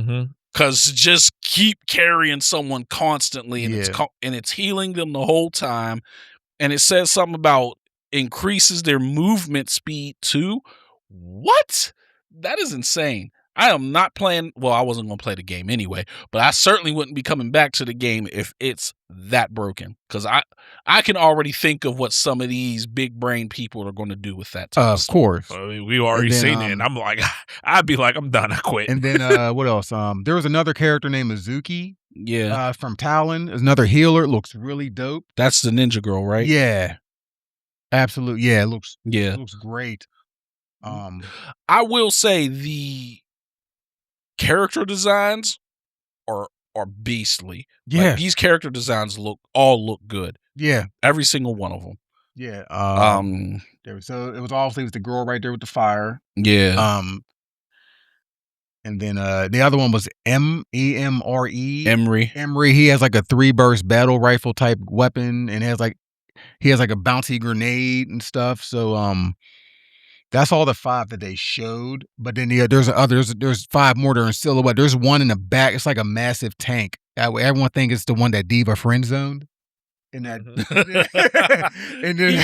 Because just keep carrying someone constantly, and it's healing them the whole time. And it says something about increases their movement speed too. What? That is insane. I am not playing. Well, I wasn't going to play the game anyway, but I certainly wouldn't be coming back to the game if it's that broken. Because I can already think of what some of these big brain people are going to do with that. Of course, we've already seen it. And I'm like, I'd be like, I'm done. I quit. And then what else? There was another character named Mizuki. Yeah, from Talon. There's another healer. It looks really dope. That's the ninja girl, right? Yeah, absolutely. Yeah, it looks great. I will say the character designs are beastly. Yeah, like, these character designs all look good. Yeah, every single one of them. Yeah. So it was obviously the girl right there with the fire. Yeah. And then the other one was Emre. Emery. He has like a 3-burst battle rifle type weapon, and he has like a bouncy grenade and stuff. So that's all the 5 that they showed. But then there's 5 more that are in silhouette. There's one in the back. It's like a massive tank. Everyone thinks it's the one that Diva friend zoned. In that, and then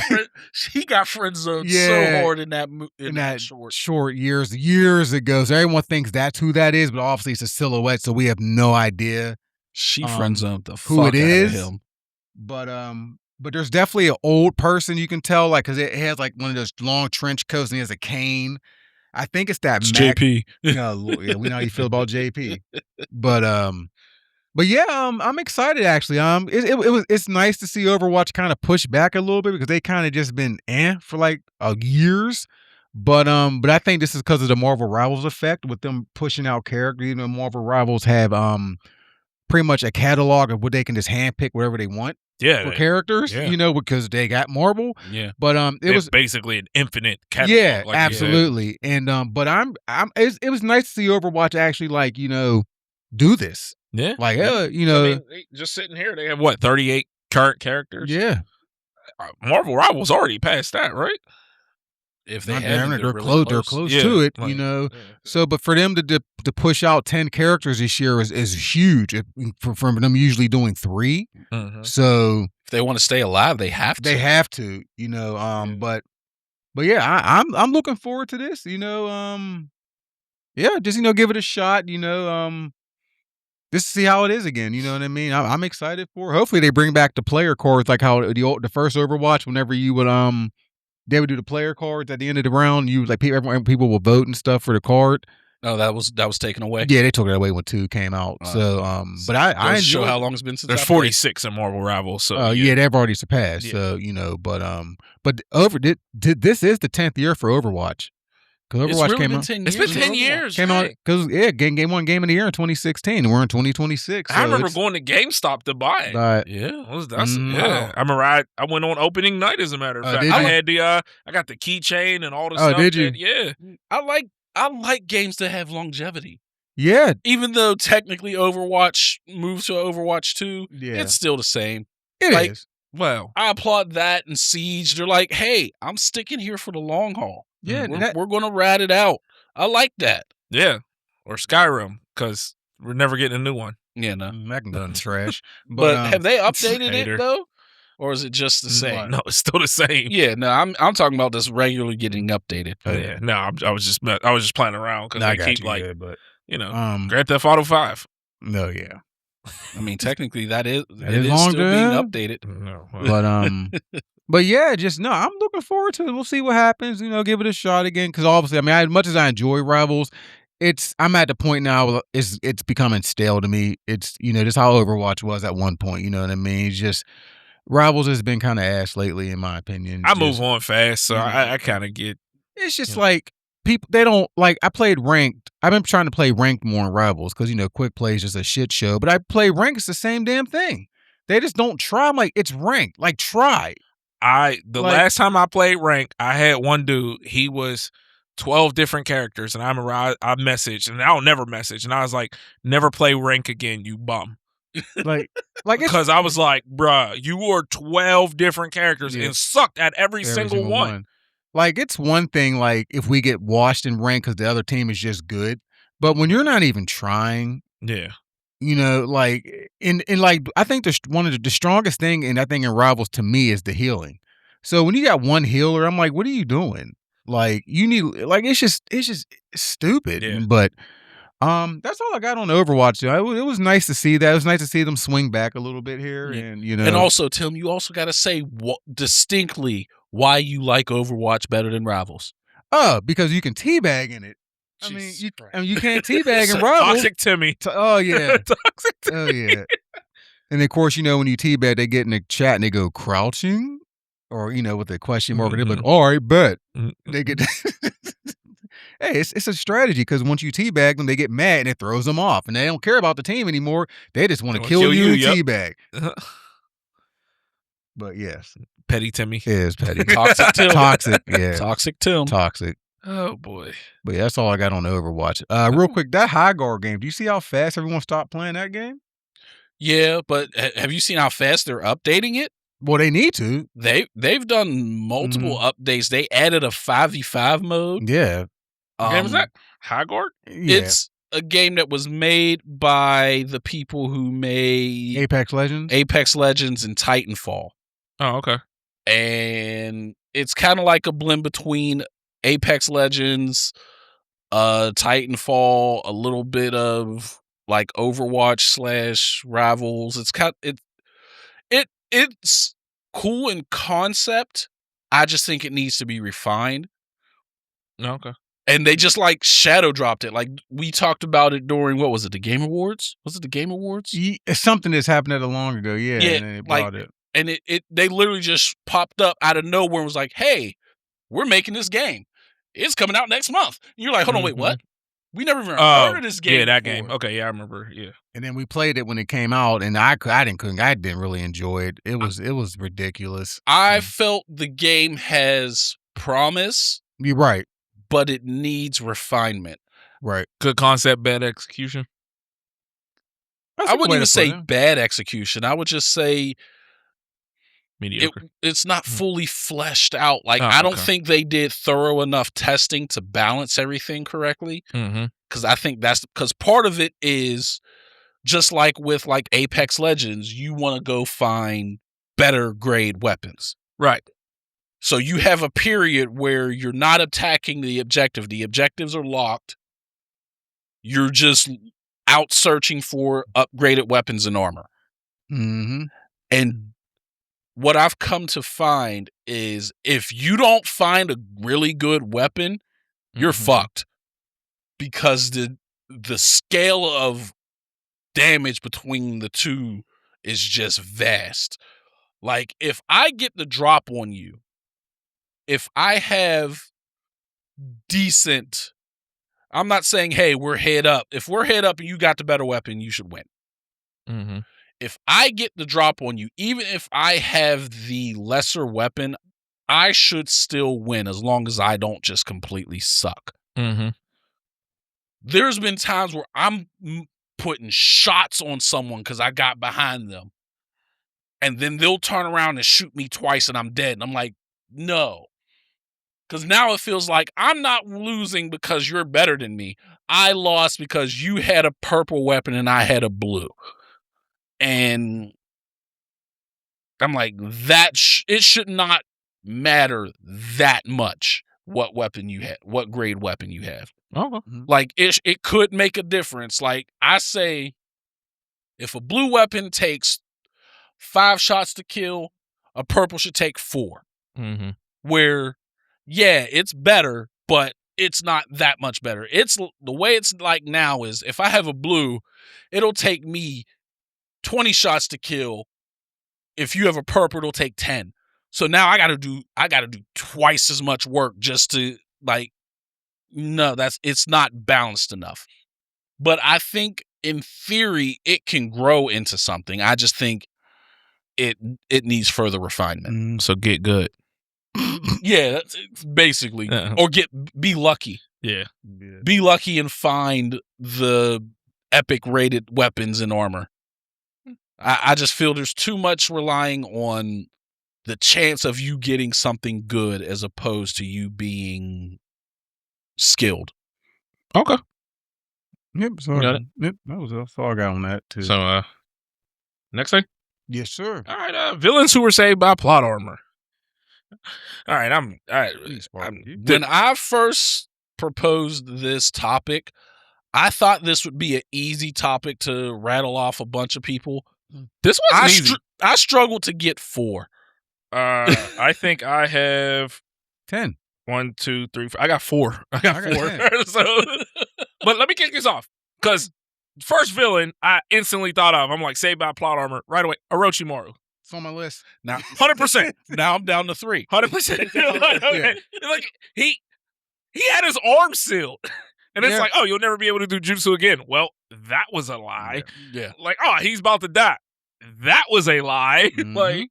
he got friend zoned so hard in that short years ago. So everyone thinks that's who that is, but obviously it's a silhouette, so we have no idea. She friend zoned the who fuck it is. out of him. But there's definitely an old person you can tell, like, because it has like one of those long trench coats and he has a cane. I think it's that JP. No, yeah, we know how you feel about JP, But yeah, I'm excited actually. It's nice to see Overwatch kind of push back a little bit because they kind of just been for like years. But I think this is because of the Marvel Rivals effect with them pushing out characters. You know, Marvel Rivals have pretty much a catalog of what they can just handpick whatever they want. For characters, you know, because they got Marvel. Yeah. But it was basically an infinite catalog. Yeah, like, absolutely. And but it was nice to see Overwatch actually, like, you know, do this. Yeah. Like, you know, I mean, just sitting here, they have what, 38 current characters? Yeah. Marvel Rivals already passed that, right? If they haven't, they're close to it, you know. So, but for them to push out 10 characters this year is huge. From them usually doing 3, so if they want to stay alive, they have to. They have to, you know. But yeah, I'm looking forward to this, you know. Yeah, just, you know, give it a shot, you know. Just to see how it is again, you know what I mean? I'm excited for it. Hopefully they bring back the player cards like how the first Overwatch, whenever you would they would do the player cards at the end of the round. You like people will vote and stuff for the card. Oh, that was taken away. Yeah, they took it away when 2 came out. So, but I enjoy how long it's been since there's 46 in Marvel Rivals. So yeah, they've already surpassed. Yeah. So, you know, but this is the 10th year for Overwatch. Because Overwatch came out. It's been 10 years. Came out because game one game of the year in 2016. And we're in 2026. So I remember going to GameStop to buy it. Yeah, yeah. I remember I went on opening night. As a matter of fact, I had I got the keychain and all the stuff. Oh, did you? Yeah, I like games that have longevity. Yeah, even though technically Overwatch moves to Overwatch 2, it's still the same. It is. Well, I applaud that and Siege. They're like, hey, I'm sticking here for the long haul. Yeah, we're going to rat it out. I like that. Yeah, or Skyrim, because we're never getting a new one. Yeah, no. That gun's trash. But have they updated it, though? or is it just the same? No, it's still the same. Yeah, no, I'm talking about this regularly getting updated. Yeah, no, I was just playing around because they keep but Grand Theft Auto 5. No, yeah. I mean, technically, it is long still being updated. No, but yeah, I'm looking forward to it. We'll see what happens. Give it a shot again because obviously, I mean, as much as I enjoy Rivals, I'm at the point now it's becoming stale to me. It's just how Overwatch was at one point. You know what I mean? It's just Rivals has been kind of ass lately, in my opinion. I move on fast, so I kind of get. It's just like people they don't like. I played ranked. I've been trying to play ranked more in Rivals because quick play is just a shit show. But I play ranked. It's the same damn thing. They just don't try. I'm like, it's ranked. Like, try. Last time I played rank, I had one dude. He was 12 different characters, and I messaged, and I'll never message, and I was like, "Never play rank again, you bum." like because I was like, "Bruh, you were 12 different characters and sucked at every single one." Like, it's one thing, like, if we get washed in rank because the other team is just good, but when you're not even trying, like, I think one of the strongest thing, and I think in Rivals to me is the healing. So when you got one healer, I'm like, what are you doing? Like, you need, like, it's just stupid. Yeah. But that's all I got on Overwatch. It was nice to see that. It was nice to see them swing back a little bit here, and And also, Tim, you also got to say distinctly why you like Overwatch better than Rivals. Because you can teabag in it. Jesus you can't teabag in Rivals. Toxic Timmy. Oh yeah, Toxic Timmy. Oh yeah. And of course, when you teabag, they get in the chat and they go crouching, or with a question mark, and they're like, "All right, bet." They get. Hey, it's a strategy because once you teabag them, they get mad and it throws them off, and they don't care about the team anymore. They just want to kill you and teabag. But yes, petty Timmy. It is petty. Toxic Tim. Toxic. Yeah. Toxic Tim. Toxic. Oh boy. But yeah, that's all I got on Overwatch. Real quick, that high guard game. Do you see how fast everyone stopped playing that game? Yeah, but have you seen how fast they're updating it? Well, they need to. They've done multiple updates. They added a 5v5 mode. Yeah. What game is that? High guard? Yeah. It's a game that was made by the people who made Apex Legends, and Titanfall. Oh, okay. And it's kind of like a blend between Apex Legends, Titanfall, a little bit of like Overwatch / Rivals. It's cool in concept. I just think it needs to be refined. Okay. And they just like shadow dropped it. Like we talked about it during, what was it, the Game Awards? Was it the Game Awards? It's something that's happened that long ago. Yeah. Yeah, And then they brought it. And they literally just popped up out of nowhere and was like, "Hey, we're making this game. It's coming out next month." And you're like, "Hold on, wait, what? We never even heard of this game." Yeah, that before. game. Okay, yeah, I remember. Yeah. And then we played it when it came out, and I didn't really enjoy it. It was ridiculous. I felt the game has promise. You're right. But it needs refinement. Right. Good concept, bad execution. I wouldn't even say bad execution. I would just say mediocre. It's not fully fleshed out. Like, I don't think they did thorough enough testing to balance everything correctly. Because I think because part of it is just like with like Apex Legends, you want to go find better grade weapons. Right. So you have a period where you're not attacking the objective. The objectives are locked. You're just out searching for upgraded weapons and armor. And what I've come to find is if you don't find a really good weapon, you're fucked. Because the scale of damage between the two is just vast. Like, if I get the drop on you, if I have decent, I'm not saying, hey, we're head up. If we're head up and you got the better weapon, you should win. If I get the drop on you, even if I have the lesser weapon, I should still win as long as I don't just completely suck. There's been times where I'm putting shots on someone because I got behind them. And then they'll turn around and shoot me twice and I'm dead. And I'm like, no. Because now it feels like I'm not losing because you're better than me. I lost because you had a purple weapon and I had a blue. And I'm like, it should not matter that much what weapon you have, what grade weapon you have. Okay. Like, it could make a difference. Like, I say, if a blue weapon takes 5 shots to kill, a purple should take 4. Mm-hmm. Where, yeah, it's better, but it's not that much better. It's the way it's like now is if I have a blue, it'll take me 20 shots to kill. If you have a purple, it'll take 10. So now I gotta do twice as much work just to like. No, it's not balanced enough. But I think in theory it can grow into something. I just think it needs further refinement. So get good. Yeah, that's basically. Or be lucky. Yeah. Be lucky and find the epic rated weapons and armor. I just feel there's too much relying on the chance of you getting something good as opposed to you being skilled. Okay. Yep. So Got it. Yep. That's all I got on that too. So, next thing. Yes, sir. All right. Villains who were saved by plot armor. All right. When I first proposed this topic, I thought this would be an easy topic to rattle off a bunch of people. This was easy. I struggled to get 4. I think I have 10. 1, 2, 3, 4. I got 4. I got 4. 10. So, but let me kick this off because first villain I instantly thought of. I'm like, saved by plot armor right away. Orochimaru. It's on my list. Now, 100%. Now I'm down to 3. 100%. Like he had his arm sealed, and it's like, oh, you'll never be able to do jutsu again. Well, that was a lie. Yeah. Like, oh, he's about to die. That was a lie. Mhm. Like,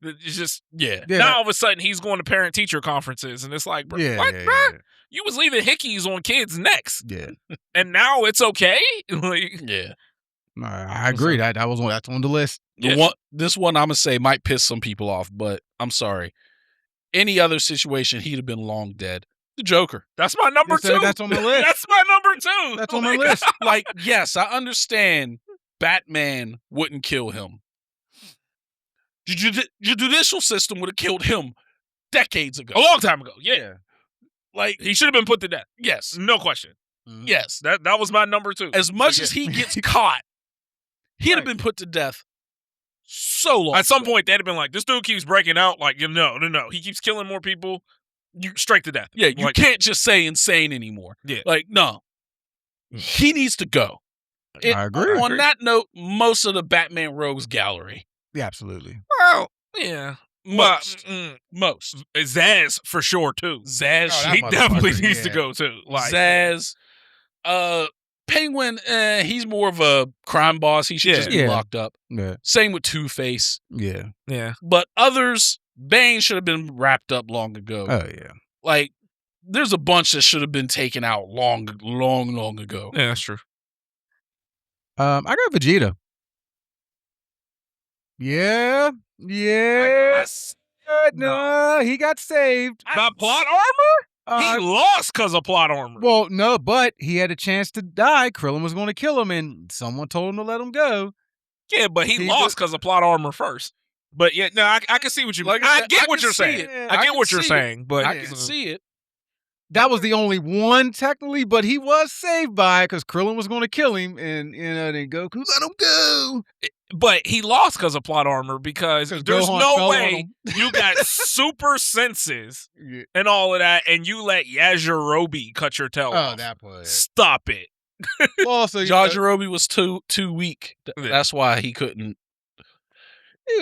it's just Now all of a sudden he's going to parent teacher conferences, and it's like, bro, what, bro? You was leaving hickeys on kids' necks. Yeah. And now it's okay. Like, Yeah. I agree. That's on the list. This one I'm gonna say might piss some people off, but I'm sorry. Any other situation, he'd have been long dead. The Joker. That's my number 2. That's on my list. That's my number 2. That's on my list. Like, yes, I understand Batman wouldn't kill him. The judicial system would have killed him decades ago. A long time ago. Yeah. Like, he should have been put to death. Yes. No question. Mhm. Yes. That was my number 2. As much as he gets caught, he'd have been put to death so long. At some point, they'd have been like, this dude keeps breaking out. Like, no. He keeps killing more people. You straight to death. Yeah, you can't just say insane anymore. Yeah. Like, no. He needs to go. I agree. On that note, most of the Batman Rogues gallery. Yeah, absolutely. Well, yeah. Most. Most. Zaz for sure, too. Zaz. Oh, He definitely motherfucker, needs to go, too. Like, Zaz. Penguin, he's more of a crime boss. He should just be locked up. Yeah. Same with Two-Face. Yeah. Yeah. But others, Bane should have been wrapped up long ago. Oh, yeah. Like, there's a bunch that should have been taken out long ago. Yeah, that's true. I got Vegeta. Yeah. Yeah. No, he got saved. By plot armor? He lost because of plot armor. Well, no, but he had a chance to die. Krillin was going to kill him, and someone told him to let him go. Yeah, but he lost because of plot armor first. But yeah, no, I can see what you mean. I get what you're saying. I get what you're saying, but I can see it. That was the only one technically, but he was saved by it because Krillin was going to kill him, and then Goku let him go. But he lost because of plot armor because there's Gohan no fell way you got super senses and all of that, and you let Yajirobe cut your tail off. Oh, that was Stop it. well, also, Yajirobe was too weak. That's why he couldn't.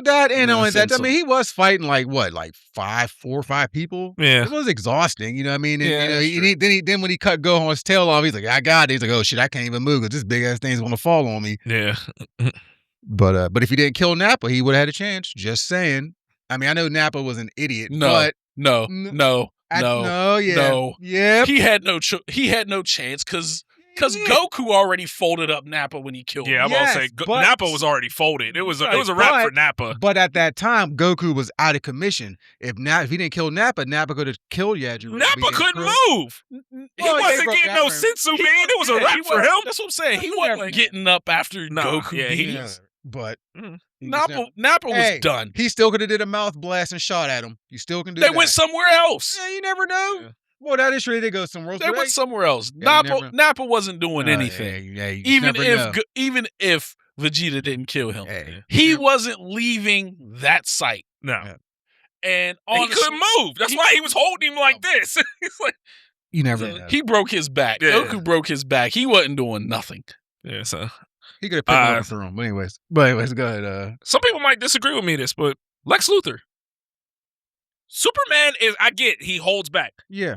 That and only that. I mean, he was fighting like 4 or 5 people. Yeah, it was exhausting. You know what I mean? And, yeah, then when he cut Gohan's tail off, he's like, "I got it." He's like, "Oh shit, I can't even move because this big ass thing's gonna fall on me." Yeah. But if he didn't kill Nappa, he would have had a chance. Just saying. I mean, I know Nappa was an idiot. No, no. Yeah. He had no chance because Goku already folded up Nappa when he killed him. Yeah, I'm about to say Nappa was already folded. It was a wrap for Nappa. But at that time, Goku was out of commission. If he didn't kill Nappa could have killed Yajirobe. Nappa couldn't move. He wasn't getting no sensu bean. It was a wrap for him. That's what I'm saying. He wasn't getting up after Goku. Yeah, But Nappa was done. He still could have did a mouth blast and shot at him. You still can do They that. went somewhere else. Yeah, you never know. Yeah. Well, that is true. They go somewhere else. They went somewhere else. Yeah, Nappa wasn't doing anything. Even if Vegeta didn't kill him, Hey. he wasn't leaving that site. No. Yeah. And He couldn't move. That's why he was holding him like this. He's like, you never know. he broke his back. Yeah. Goku broke his back. He wasn't doing nothing. yeah, so He could have picked him up through him. But anyways, go ahead. some people might disagree with me this, but Lex Luthor. Superman is, I get he holds back. Yeah.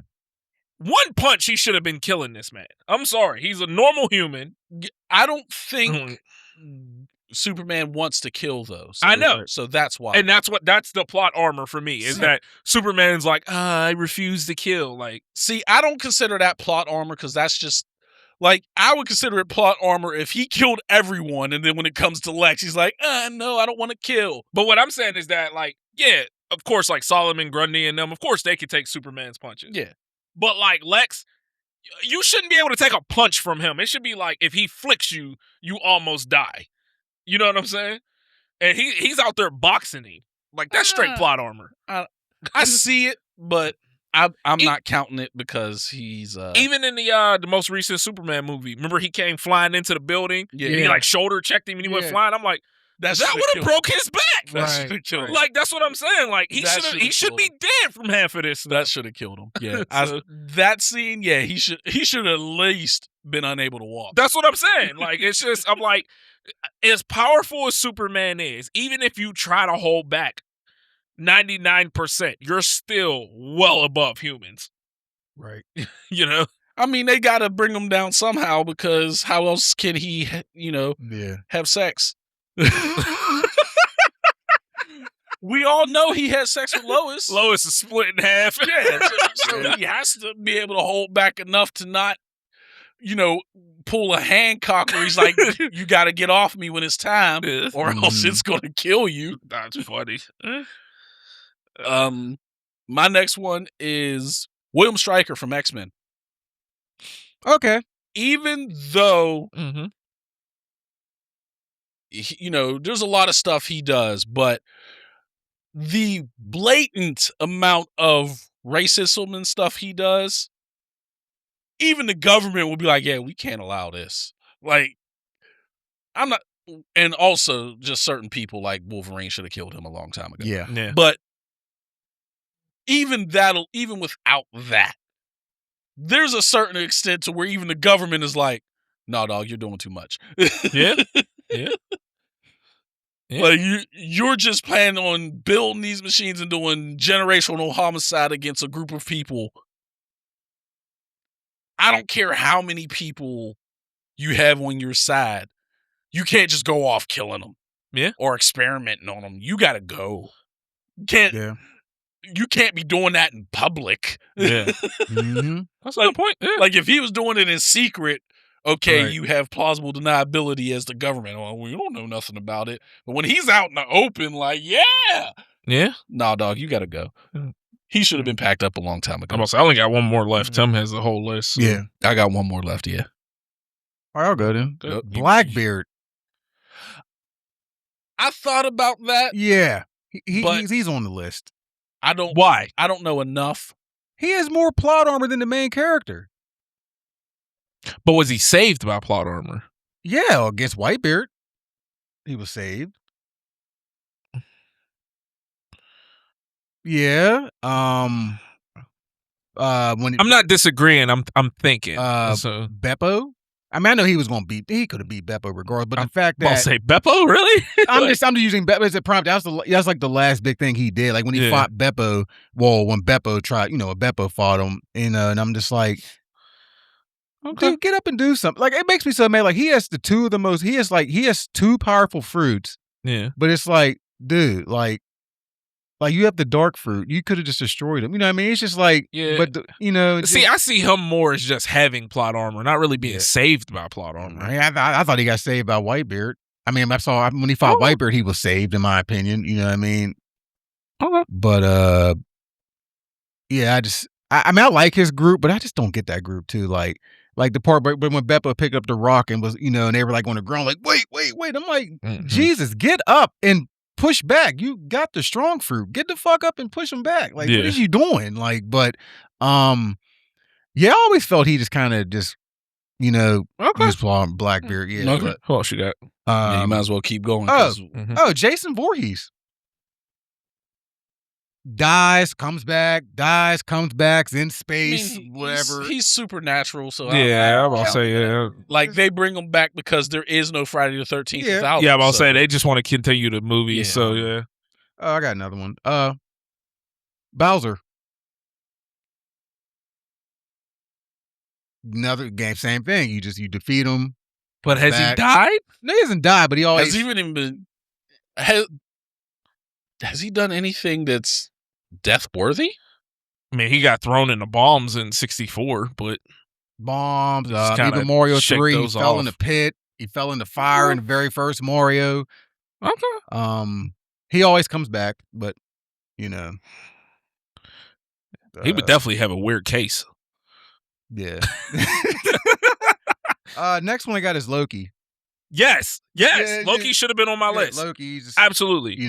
One punch, he should have been killing this man. I'm sorry. He's a normal human. I don't think Superman wants to kill those. I know. So that's why. And that's the plot armor for me, is that Superman's like, I refuse to kill. Like, see, I don't consider that plot armor because that's just like, I would consider it plot armor if he killed everyone, and then when it comes to Lex, he's like, no, I don't want to kill. but what I'm saying is that, like, yeah, of course, like Solomon Grundy and them, of course they could take Superman's punches. Yeah. But like Lex, you shouldn't be able to take a punch from him. It should be like, if he flicks you, you almost die. You know what I'm saying? And he's out there boxing him. Like, that's straight plot armor. I see it, but I'm not counting it because he's even in the most recent Superman movie. Remember, he came flying into the building. Yeah. And he like shoulder checked him and he went flying. I'm like, that would have broke his back. Right. Like, that's what I'm saying. Like, he should be dead from half of this stuff. That should have killed him. Yeah, that scene. Yeah, he should at least been unable to walk. That's what I'm saying. Like, it's just, I'm like, as powerful as Superman is, even if you try to hold back 99%, you're still well above humans. Right. You know? I mean, they got to bring him down somehow because how else can he, have sex? We all know he had sex with Lois. Lois is split in half. Yeah, so he has to be able to hold back enough to not, pull a Hancock where he's like, you got to get off me when it's time, or else it's going to kill you. That's funny. My next one is William Stryker from X-Men. Okay. Even though, Mm-hmm. there's a lot of stuff he does, but the blatant amount of racism and stuff he does, even the government will be like, yeah, we can't allow this. Like, I'm not, and also just certain people like Wolverine should have killed him a long time ago. Yeah. But even without that, there's a certain extent to where even the government is like, no, dog, you're doing too much. Yeah. Yeah. Yeah. Like, you're just planning on building these machines and doing generational homicide against a group of people. I don't care how many people you have on your side. You can't just go off killing them. Yeah. Or experimenting on them. You got to go. You can't be doing that in public. Yeah. Mm-hmm. That's a good point. Yeah. Like, if he was doing it in secret, okay, Right. you have plausible deniability as the government. Oh, we don't know nothing about it. But when he's out in the open, like, yeah. Yeah. Nah, dog, you got to go. He should have been packed up a long time ago. I only got one more left. Tim has the whole list. So. Yeah. I got one more left, yeah. All right, I'll go then. Good. Blackbeard. I thought about that. Yeah. But- He's on the list. Why? I don't know enough. He has more plot armor than the main character. But was he saved by plot armor? Yeah, against Whitebeard. He was saved. Yeah. When I'm not disagreeing. I'm thinking. So Beppo. I mean, I know he was going to beat. He could have beat Beppo regardless. But the fact I'll that say Beppo, really? I'm just using Beppo as a prompt. That's like the last big thing he did. Like when he fought Beppo. Well, when Beppo tried, Beppo fought him, and I'm just like, Okay. dude, get up and do something. Like, it makes me so mad. Like, he has he has two powerful fruits. Yeah. But it's like, dude, like you have the dark fruit. You could have just destroyed him. You know what I mean? It's just like, Yeah. but See, I see him more as just having plot armor, not really being saved by plot armor. I thought he got saved by Whitebeard. I mean, I saw when he fought Whitebeard, he was saved, in my opinion. You know what I mean? Okay. But yeah, I mean, I like his group, but I just don't get that group too. Like Like the part, but when Beppa picked up the rock and was, and they were like on the ground, like, wait. I'm like, Jesus, get up and push back. You got the strong fruit. Get the fuck up and push them back. Like, what is you doing? Like, but, I always felt he just kind of just, used Blackbeard. Yeah. Okay. But, Who else you got? You might as well keep going. Jason Voorhees. Dies, comes back, in space, whatever. He's supernatural, so I'm about to say, like they bring him back because there is no Friday the 13th without him. Yeah, I'm about to say they just want to continue the movie, so yeah. I got another one. Bowser. Another game, same thing. You defeat him. But has he died? No, he hasn't died, but he always has even been. Has he done anything that's death worthy? I mean, he got thrown in the bombs in 64, but bombs. Even Mario 3, he fell in the pit. He fell in the fire in the very first Mario. Okay. He always comes back, but he would definitely have a weird case. Yeah. Next one I got is Loki. Yes. Loki should have been on my list. Loki, just, absolutely.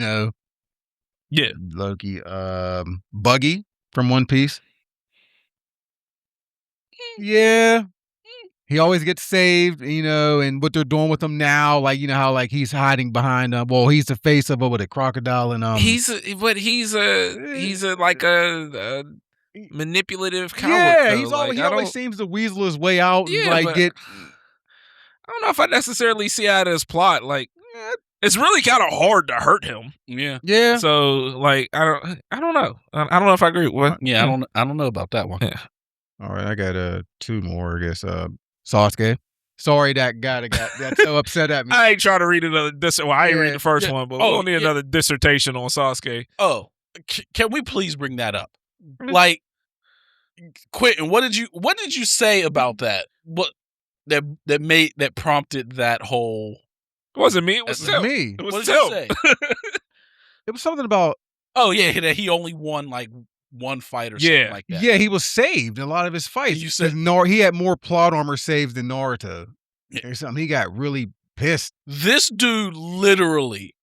Yeah. Loki. Buggy from One Piece. Yeah. He always gets saved, and what they're doing with him now, like, how like he's hiding behind he's the face of a crocodile and he's a manipulative coward. Yeah, he always seems to weasel his way out and I don't know if I necessarily see that as plot. Like, it's really kind of hard to hurt him. Yeah. So, like, I don't know. I don't know if I agree. What? Yeah, I don't know about that one. Yeah. All right, I got 2 more. I guess Sasuke. Sorry, that guy that got so upset at me. I ain't trying to read another. I ain't read the first one, but we'll need another dissertation on Sasuke. Oh, can we please bring that up? Like, Quintin, what did you say about that? What that prompted that whole? It wasn't me. It was Tim. Me. It was what Tim. did you say? It was something about. Oh yeah, that he only won like one fight or something like that. Yeah, he was saved in a lot of his fights. You said he had more plot armor saves than Naruto or something. He got really pissed. This dude literally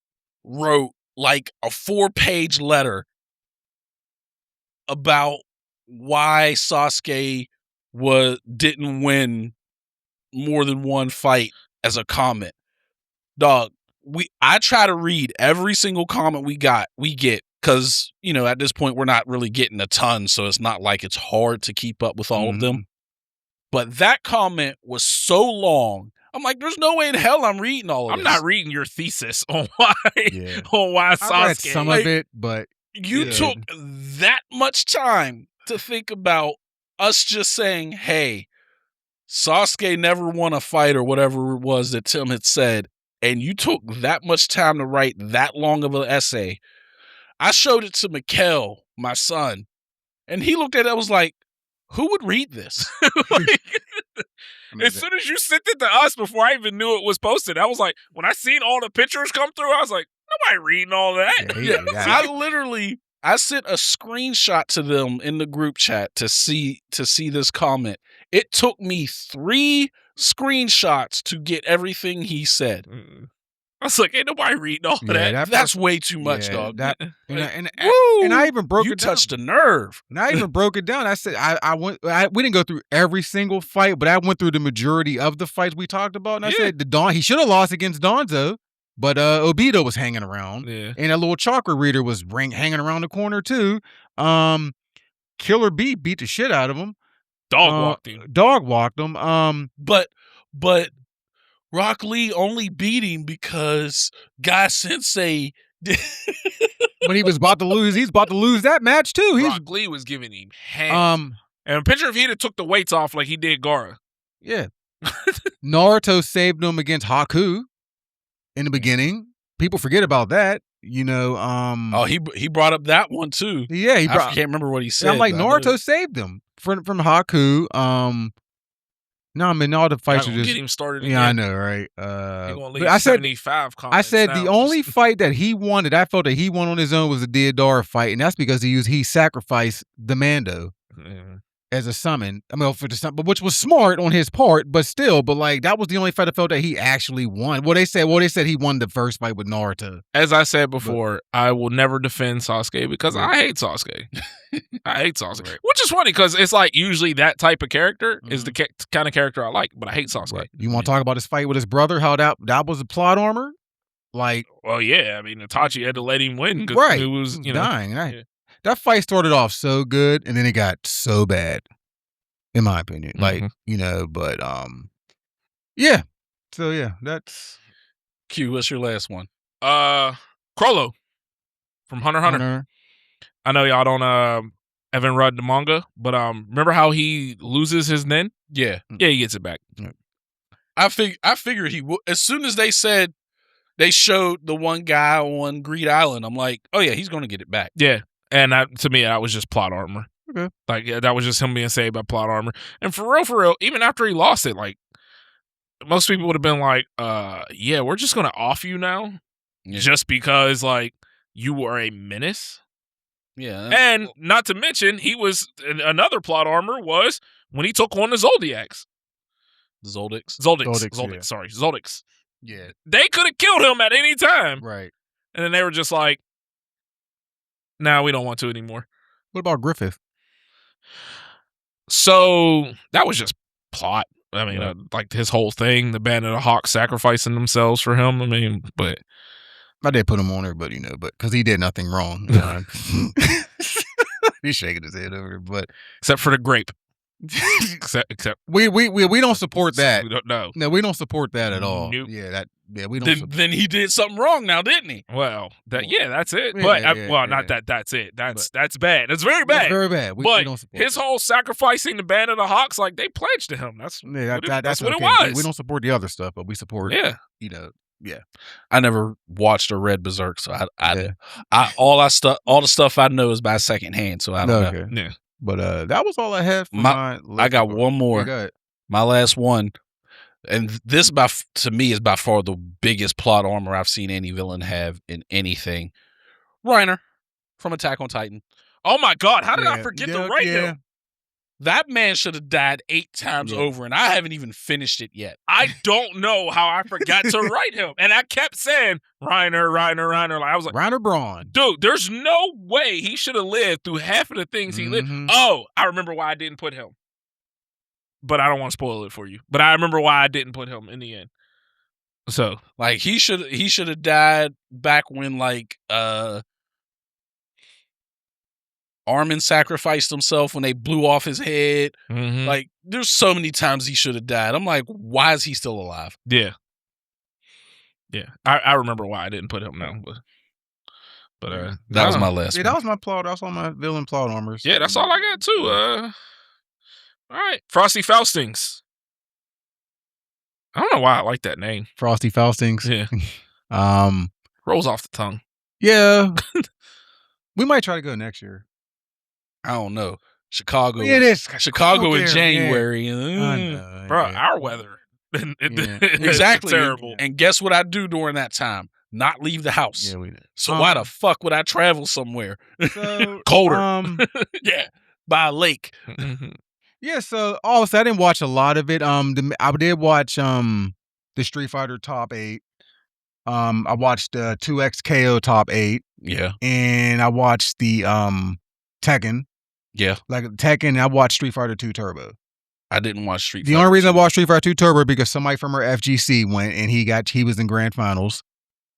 wrote like a 4-page letter about why Sasuke didn't win more than one fight as a comment. Dog, I try to read every single comment we get because, at this point we're not really getting a ton, so it's not like it's hard to keep up with all of them. But that comment was so long. I'm like, there's no way in hell I'm reading all of this. I'm not reading your thesis on why Sasuke. I read some of it, but you took that much time to think about us just saying, hey, Sasuke never won a fight or whatever it was that Tim had said, and you took that much time to write that long of an essay. I showed it to Mikkel, my son, and he looked at it and was like, who would read this? As soon as you sent it to us before I even knew it was posted, I was like, when I seen all the pictures come through, I was like, nobody reading all that. I sent a screenshot to them in the group chat to see this comment. It took me 3 screenshots to get everything he said. I was like, ain't nobody reading all that. That's way too much, dog. And I even broke it down. You touched a nerve. And I even broke it down. I said, we didn't go through every single fight, but I went through the majority of the fights we talked about. And I said, he should have lost against Donzo, but Obito was hanging around. Yeah. And a little chakra reader was hanging around the corner too. Killer B beat the shit out of him. Dog walked him. But Rock Lee only beat him because Guy Sensei did. When he was about to lose, he's about to lose that match too. Rock Lee was giving him hands. And picture if he'd have took the weights off like he did Gaara. Yeah. Naruto saved him against Haku in the beginning. People forget about that. He brought up that one too. Yeah, I can't remember what he said. I'm like, Naruto saved him from Haku. No, I mean all the fights are just get him started. Yeah, again. I know, right? But I said the only fight that he won that I felt that he won on his own was the Deodara fight, and that's because he sacrificed the Mando. Yeah. as a summon. I mean, for the summon, but which was smart on his part, but still, but like that was the only fight I felt that he actually won. They said he won the first fight with Naruto. As I said before, I will never defend Sasuke because I hate Sasuke. I hate Sasuke, which is funny because it's like usually that type of character is the kind of character I like, but I hate Sasuke. Right. You want to talk about his fight with his brother? How that was a plot armor? Like, well, yeah. I mean, Itachi had to let him win because right. he was, dying. That fight started off so good, and then it got so bad, in my opinion. Like, but yeah. So yeah, that's Q. What's your last one? Crollo from Hunter x Hunter. I know y'all don't haven't read the manga, but remember how he loses his nin? Yeah, he gets it back. I figured he would. As soon as they said they showed the one guy on Greed Island, I'm like, oh yeah, he's going to get it back. Yeah, and to me, that was just plot armor. Okay. Like that was just him being saved by plot armor. And for real, even after he lost it, like most people would have been like, yeah, we're just going to off you now, just because like you were a menace. Yeah, and not to mention, he was another plot armor was when he took on the Zoldyaks. Zoldyx. Sorry, Zoldyx. Yeah, they could have killed him at any time, right? And then they were just like, "Nah, we don't want to anymore." What about Griffith? So that was just plot. I mean, like his whole thing, the Band of the Hawks sacrificing themselves for him. I mean, but. I did put him on there, but but because he did nothing wrong. He's shaking his head over there, but except for the grape. except we don't support that. We don't know. No, we don't support that at all. Nope. Yeah, we don't. Then he did something wrong now, didn't he? Well, that's it. But not that. That's it. That's bad. That's very bad. That's very bad. We don't support his whole sacrificing the Band of the Hawks, like they pledged to him. That's that's what okay. it was. We don't support the other stuff, but we support. Yeah. Yeah. I never watched or read Berserk, so all the stuff I know is by secondhand, so I don't know. Yeah. But that was all I had for my list. I got one more. Yeah, my last one, and this to me is by far the biggest plot armor I've seen any villain have in anything. Reiner from Attack on Titan. Oh my God! How did I forget to write him? That man should have died 8 times over, and I haven't even finished it yet. I don't know how I forgot to write him. And I kept saying, Reiner. Like, I was like, Reiner Braun. Dude, there's no way he should have lived through half of the things he lived. Oh, I remember why I didn't put him. But I don't want to spoil it for you. But I remember why I didn't put him in the end. So, like, he should have died back when, like, Armin sacrificed himself when they blew off his head. Like, there's so many times he should have died. I'm like, why is he still alive? Yeah. I remember why I didn't put him now, but that was my last. Yeah, that was my plot. That was all my villain plot armors. Yeah, that's all I got too. All right, Frosty Faustings. I don't know why I like that name, Frosty Faustings. Yeah. Rolls off the tongue. Yeah. We might try to go next year. I don't know. Chicago. Yeah, it is. Chicago in January. Yeah. Bro, our weather. Exactly. Terrible. And guess what I do during that time? Not leave the house. Yeah, we did. So why the fuck would I travel somewhere? So, colder? Yeah. By a lake. Yeah, so also I didn't watch a lot of it. I did watch the Street Fighter Top 8. I watched 2XKO Top 8. Yeah. And I watched the Tekken. Yeah. Like Tekken, I watched Street Fighter 2 Turbo. I didn't watch Street Fighter. The only reason I watched Street Fighter 2 Turbo because somebody from our FGC went and he was in grand finals.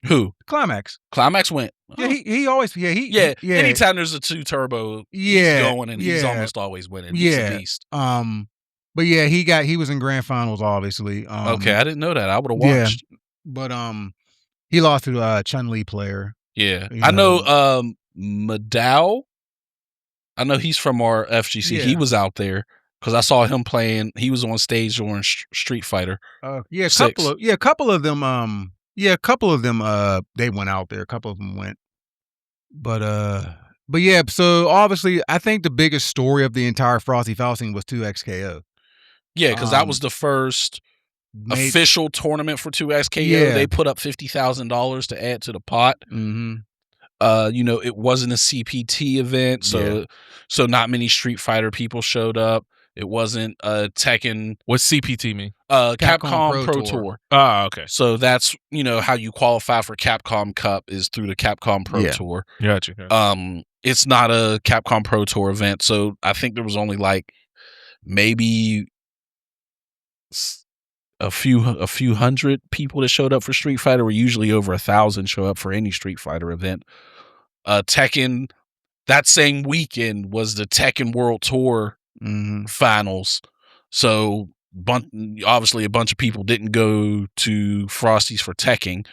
Who? Climax. Climax went. Yeah, he always yeah. Anytime there's a 2 Turbo, he's going and he's almost always winning. He's a beast. But yeah, he was in grand finals obviously. Okay, I didn't know that. I would have watched. Yeah, but he lost to a Chun-Li player. Yeah. I know Madao. I know he's from our FGC. Yeah. He was out there because I saw him playing. He was on stage during Street Fighter. A couple of them. They went out there. A couple of them went. But yeah. So obviously, I think the biggest story of the entire Frosty Fausting was 2XKO. Yeah, because that was the first official tournament for 2XKO. They put up $50,000 to add to the pot. It wasn't a CPT event, so not many Street Fighter people showed up. It wasn't Tekken. What's CPT mean? Capcom Pro Tour. Oh, okay. So that's how you qualify for Capcom Cup is through the Capcom Pro Tour. Gotcha. It's not a Capcom Pro Tour event, so I think there was only like maybe a few hundred people that showed up for Street Fighter. Where usually over 1,000 show up for any Street Fighter event. Tekken, that same weekend was the Tekken World Tour finals. So obviously a bunch of people didn't go to Frosty's for Tekken.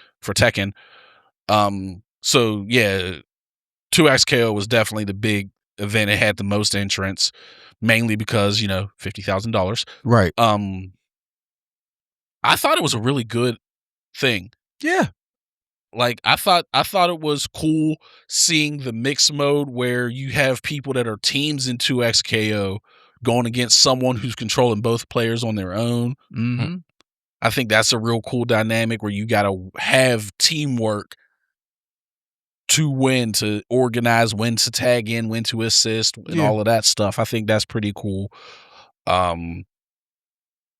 So yeah, 2XKO was definitely the big event. It had the most entrants, mainly because $50,000. Right. I thought it was a really good thing. Yeah. Like I thought it was cool seeing the mixed mode where you have people that are teams in 2XKO going against someone who's controlling both players on their own. Mm-hmm. I think that's a real cool dynamic where you got to have teamwork to win, to organize, when to tag in, when to assist, and all of that stuff. I think that's pretty cool. And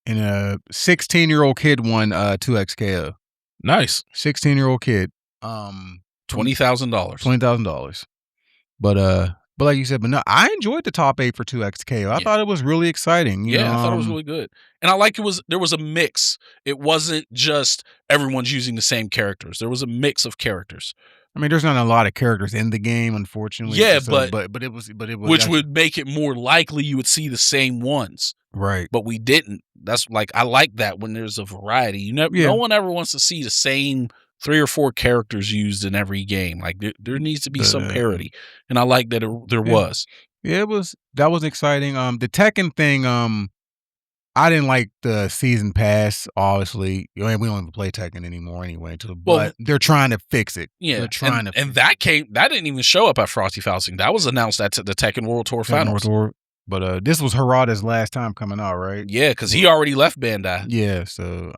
a 16-year-old kid won 2XKO. Nice. 16-year-old kid. $20,000. $20,000. But like you said, but no, I enjoyed the top 8 for 2XKO. I thought it was really exciting. I thought it was really good. And I like there was a mix. It wasn't just everyone's using the same characters. There was a mix of characters. I mean, there's not a lot of characters in the game, unfortunately. Yeah, but it was which would make it more likely you would see the same ones. Right. But we didn't. That's I like that when there's a variety. No one ever wants to see the same 3 or 4 characters used in every game. Like there needs to be some parity. And I like that there was. Yeah, that was exciting. The Tekken thing, I didn't like the season pass, obviously. We don't even play Tekken anymore anyway. But they're trying to fix it. Yeah. They're trying to and that didn't even show up at Frosty Faustings. That was announced at the Tekken World Tour Finals. But this was Harada's last time coming out, right? Yeah, because he already left Bandai. Yeah, so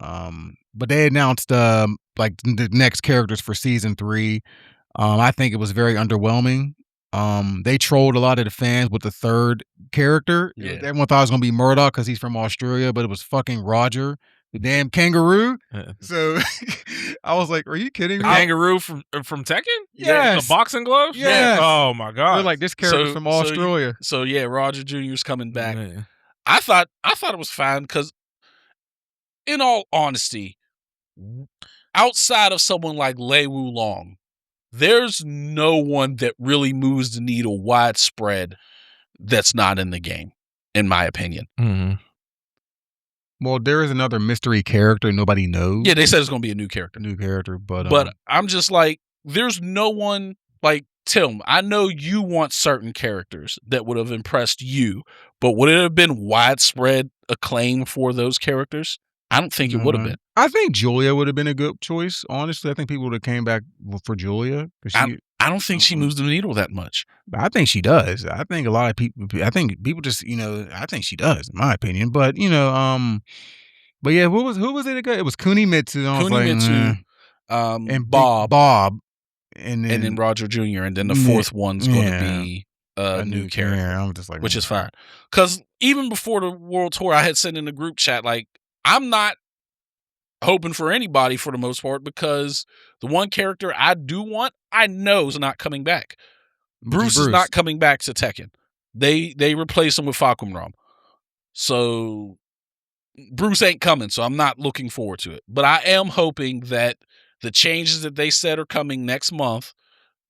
but they announced like the next characters for season 3. I think it was very underwhelming. They trolled a lot of the fans with the third character. Yeah. Everyone thought it was gonna be Murdoch because he's from Australia, but it was fucking Roger, the damn kangaroo. So I was like, "Are you kidding me?" Kangaroo from Tekken? Yes. The boxing gloves? Yes. Oh my god. They're like, this character's from Australia. So yeah, Roger Jr.'s coming back. Man. I thought it was fine because, in all honesty, outside of someone like Lei Wulong, there's no one that really moves the needle widespread that's not in the game, in my opinion. Mm-hmm. Well, there is another mystery character nobody knows. Yeah, they said it's going to be a new character. But I'm just like, there's no one like Tim. I know you want certain characters that would have impressed you, but would it have been widespread acclaim for those characters? I don't think it would have been. I think Julia would have been a good choice. Honestly, I think people would have came back for Julia. I don't think she moves the needle that much. I think she does. I think a lot of people. I think people just, I think she does, in my opinion. But but yeah, who was it again? It was Kunimitsu. Kunimitsu, and Bob, and then Roger Jr. And then the fourth one's going to be a new character. Yeah, I'm just like, which is fine. Because even before the World Tour, I had sent in the group chat like, I'm not hoping for anybody for the most part because the one character I do want, I know is not coming back. Bruce is not coming back to Tekken. They replace him with Fakumram. So Bruce ain't coming, so I'm not looking forward to it. But I am hoping that the changes that they said are coming next month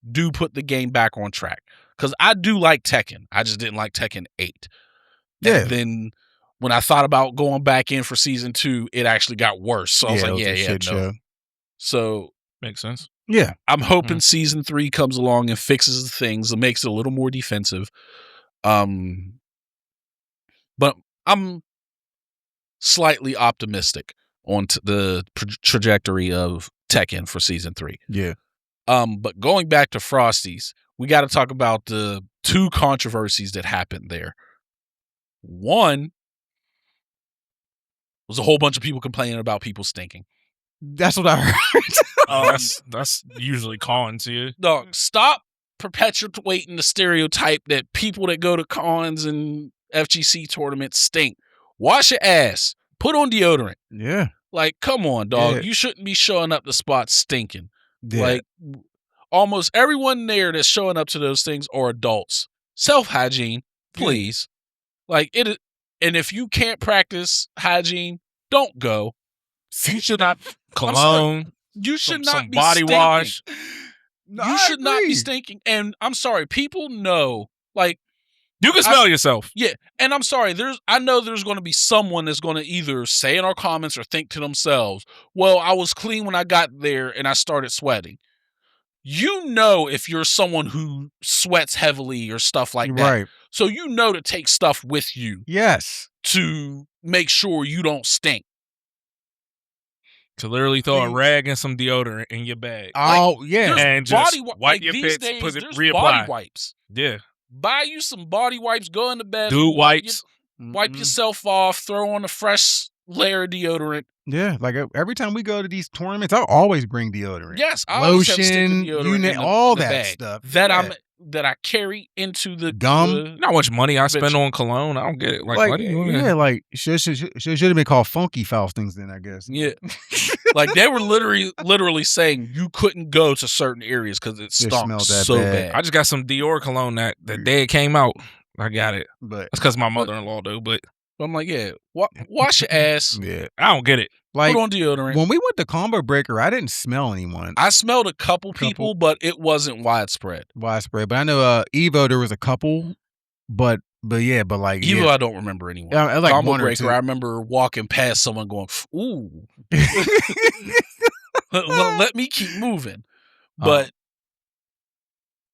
do put the game back on track. Because I do like Tekken. I just didn't like Tekken 8. Yeah. And then when I thought about going back in for season 2, it actually got worse. So I was like, no. Show. So makes sense. Yeah. I'm hoping season 3 comes along and fixes the things and makes it a little more defensive. But I'm slightly optimistic on the trajectory of Tekken for season 3. Yeah. But going back to Frosties, we got to talk about the 2 controversies that happened there. One was a whole bunch of people complaining about people stinking. That's what I heard. That's usually calling to you. Dog, stop perpetuating the stereotype that people that go to cons and FGC tournaments stink. Wash your ass. Put on deodorant. Yeah. Like, come on, dog. Yeah. You shouldn't be showing up to spots stinking. Yeah. Like, almost everyone there that's showing up to those things are adults. Self-hygiene, please. Like, it. And if you can't practice hygiene, don't go. You should not cologne. You should some not be body stinking. wash. No, You I should not be agree. stinking. And I'm sorry, people know. Like, You can smell yourself. yeah, and I'm sorry. I know there's going to be someone that's going to either say in our comments or think to themselves, "Well, I was clean when I got there and I started sweating." You know, if you're someone who sweats heavily or stuff like that, Right. so you know to take stuff with you Yes. to make sure you don't stink. To literally throw a Please. rag and some deodorant in your bag. Oh, yeah. There's And just wipe wipe your these pits, days, put it, there's reapply. body wipes. Yeah. Buy you some body wipes. Go into bed. Dude wipes. Wipe Mm-mm. yourself off. Throw on a fresh layer of deodorant. Yeah, like every time we go to these tournaments, I always bring deodorant. Yes, I always have a stick of Lotion, deodorant all in the that bag stuff. that Yeah. that I carry into the Gum. You know how much money I spend Bitch. on cologne? I don't get it. Like what do you yeah, like should have been called Funky Faustings then, I guess. Yeah, like they were literally saying you couldn't go to certain areas because it stunk smelled that so bad. bad. I just got some Dior cologne that the day it came out. I got it. But That's because my mother-in-law do, but I'm like, yeah, wash your ass, yeah, I don't get it. like put on deodorant. when we went to Combo Breaker, I didn't smell anyone I smelled a couple people, but it wasn't widespread. widespread. But I know Evo, there was a couple, but like Even I don't remember anyone. yeah, like Combo one or Breaker, two. I remember walking past someone going, ooh. Let me keep moving. But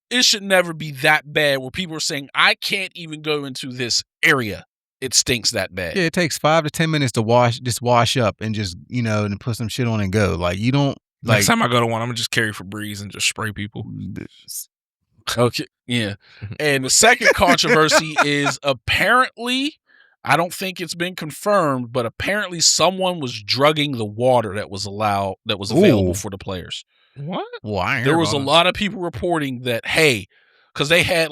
it should never be that bad where people are saying, I can't even go into this area. It stinks that bad. Yeah, it takes 5 to 10 minutes to wash up and just and put some shit on and go. Like you don't like Next time I go to one, I'm gonna just carry Febreze and just spray people. Okay. Yeah. And the second controversy is apparently, I don't think it's been confirmed, but apparently someone was drugging the water that was available Ooh. for the players. What? Well, I ain't There heard was a about it. lot of people reporting that, hey, because they had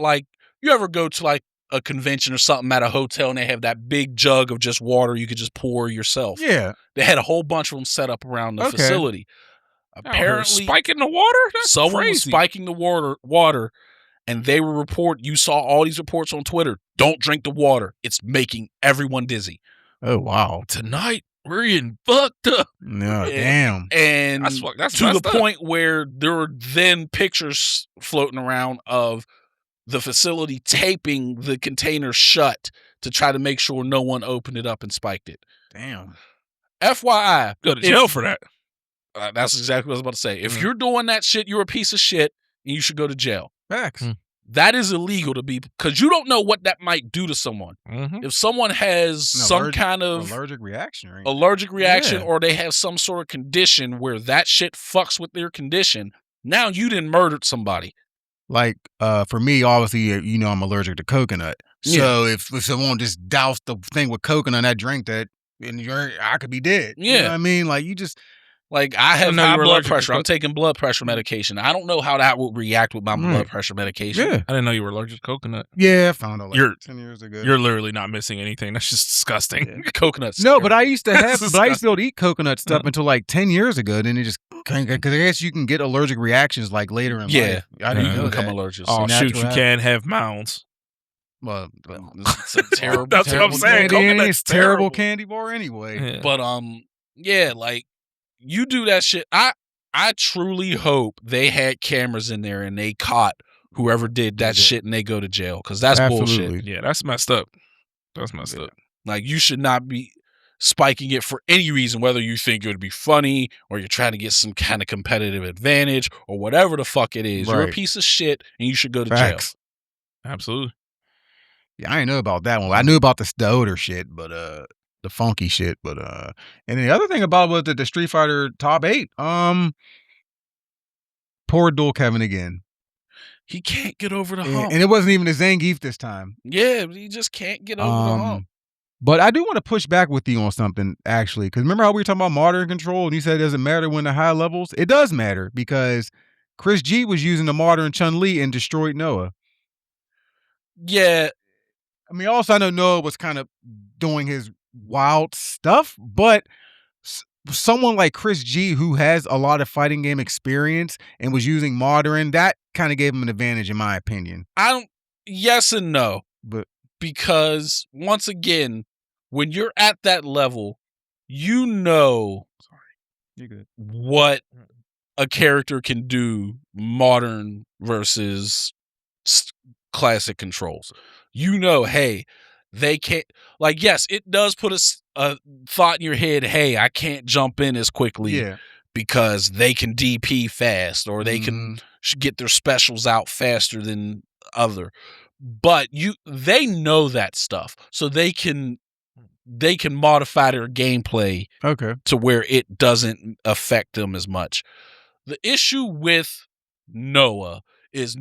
you ever go to a convention or something at a hotel and they have that big jug of just water you could just pour yourself. Yeah, They had a whole bunch of them set up around the Okay. facility. Apparently, spiking the water? That's someone was crazy. spiking the water, and they were you saw all these reports on Twitter. Don't drink the water. It's making everyone dizzy. Oh wow. Tonight we're getting fucked up. No, Yeah. damn. And That's to the messed up. point where there were then pictures floating around of the facility taping the container shut to try to make sure no one opened it up and spiked it. Damn. FYI, Go to jail for that. that's exactly what I was about to say. If you're doing that shit, you're a piece of shit and you should go to jail. Facts. Mm. That is illegal to be, because you don't know what that might do to someone. Mm-hmm. If someone has An some allergic- kind of allergic reaction, right? allergic reaction Yeah. or they have some sort of condition where that shit fucks with their condition, now you didn't murdered somebody. Like for me, obviously, I'm allergic to coconut. So if someone just doused the thing with coconut, I drank that, and I could be dead. You know Yeah. what I mean? Like you just Like, I have know you high were blood allergic to pressure. I'm coke. taking blood pressure medication. I don't know how that would react with my Right. blood pressure medication. yeah, I didn't know you were allergic to coconut. I found out like You're- 10 years ago. You're literally not missing anything. That's just disgusting. Coconuts. No, but I used to That's be able to eat coconut stuff until like 10 years ago. Then it just because I guess you can get allergic reactions like later in life. I didn't Yeah. know become that. allergic. Oh, So shoot, natural you can have mounds. Well, It's a terrible, That's what I'm terrible saying. candy, Coconut's it's terrible terrible. candy bar anyway. Yeah. But yeah, like, you do that shit. I truly hope they had cameras in there and they caught whoever did that Yeah. shit and they go to jail, because that's Absolutely. bullshit. Yeah, that's messed up. That's messed up. Like, you should not be spiking it for any reason, whether you think it would be funny or you're trying to get some kind of competitive advantage or whatever the fuck it is. You're a Right. piece of shit and you should go to Facts. Absolutely. Yeah, I didn't know about that one. I knew about the odor shit, but the funky shit, but and the other thing about it was the Street Fighter top 8. Poor Dual Kevin again. He can't get over the hump. And it wasn't even a Zangief this time. Yeah, he just can't get over the hump. But I do want to push back with you on something, actually, because remember how we were talking about modern control, and you said it doesn't matter when the high levels? It does matter, because Chris G was using the modern Chun-Li and destroyed Noah. Yeah. I mean, also, I know Noah was kind of doing his wild stuff, but someone like Chris G, who has a lot of fighting game experience and was using modern, that kind of gave him an advantage, in my opinion. Yes and no. But because, once again, when you're at that level, you know what a character can do modern versus classic controls. You know, hey, they can't, like, yes, it does put a thought in your head, hey, I can't jump in as quickly because they can DP fast, or they can get their specials out faster than other. But they know that stuff, so they can modify their gameplay to where it doesn't affect them as much. The issue with Noah is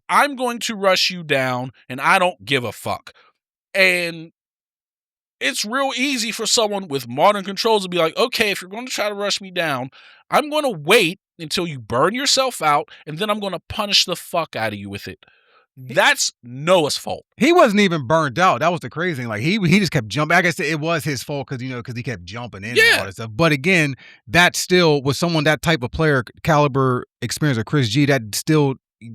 I'm going to rush you down and I don't give a fuck. And it's real easy for someone with modern controls to be like, okay, if you're going to try to rush me down, I'm going to wait until you burn yourself out, and then I'm going to punish the fuck out of you with it. That's Noah's fault. He wasn't even burned out. That was the crazy thing. Like, he just kept jumping. I guess it was his fault because he kept jumping in and all that stuff. But again, that still was someone, that type of player caliber experience of Chris G, that still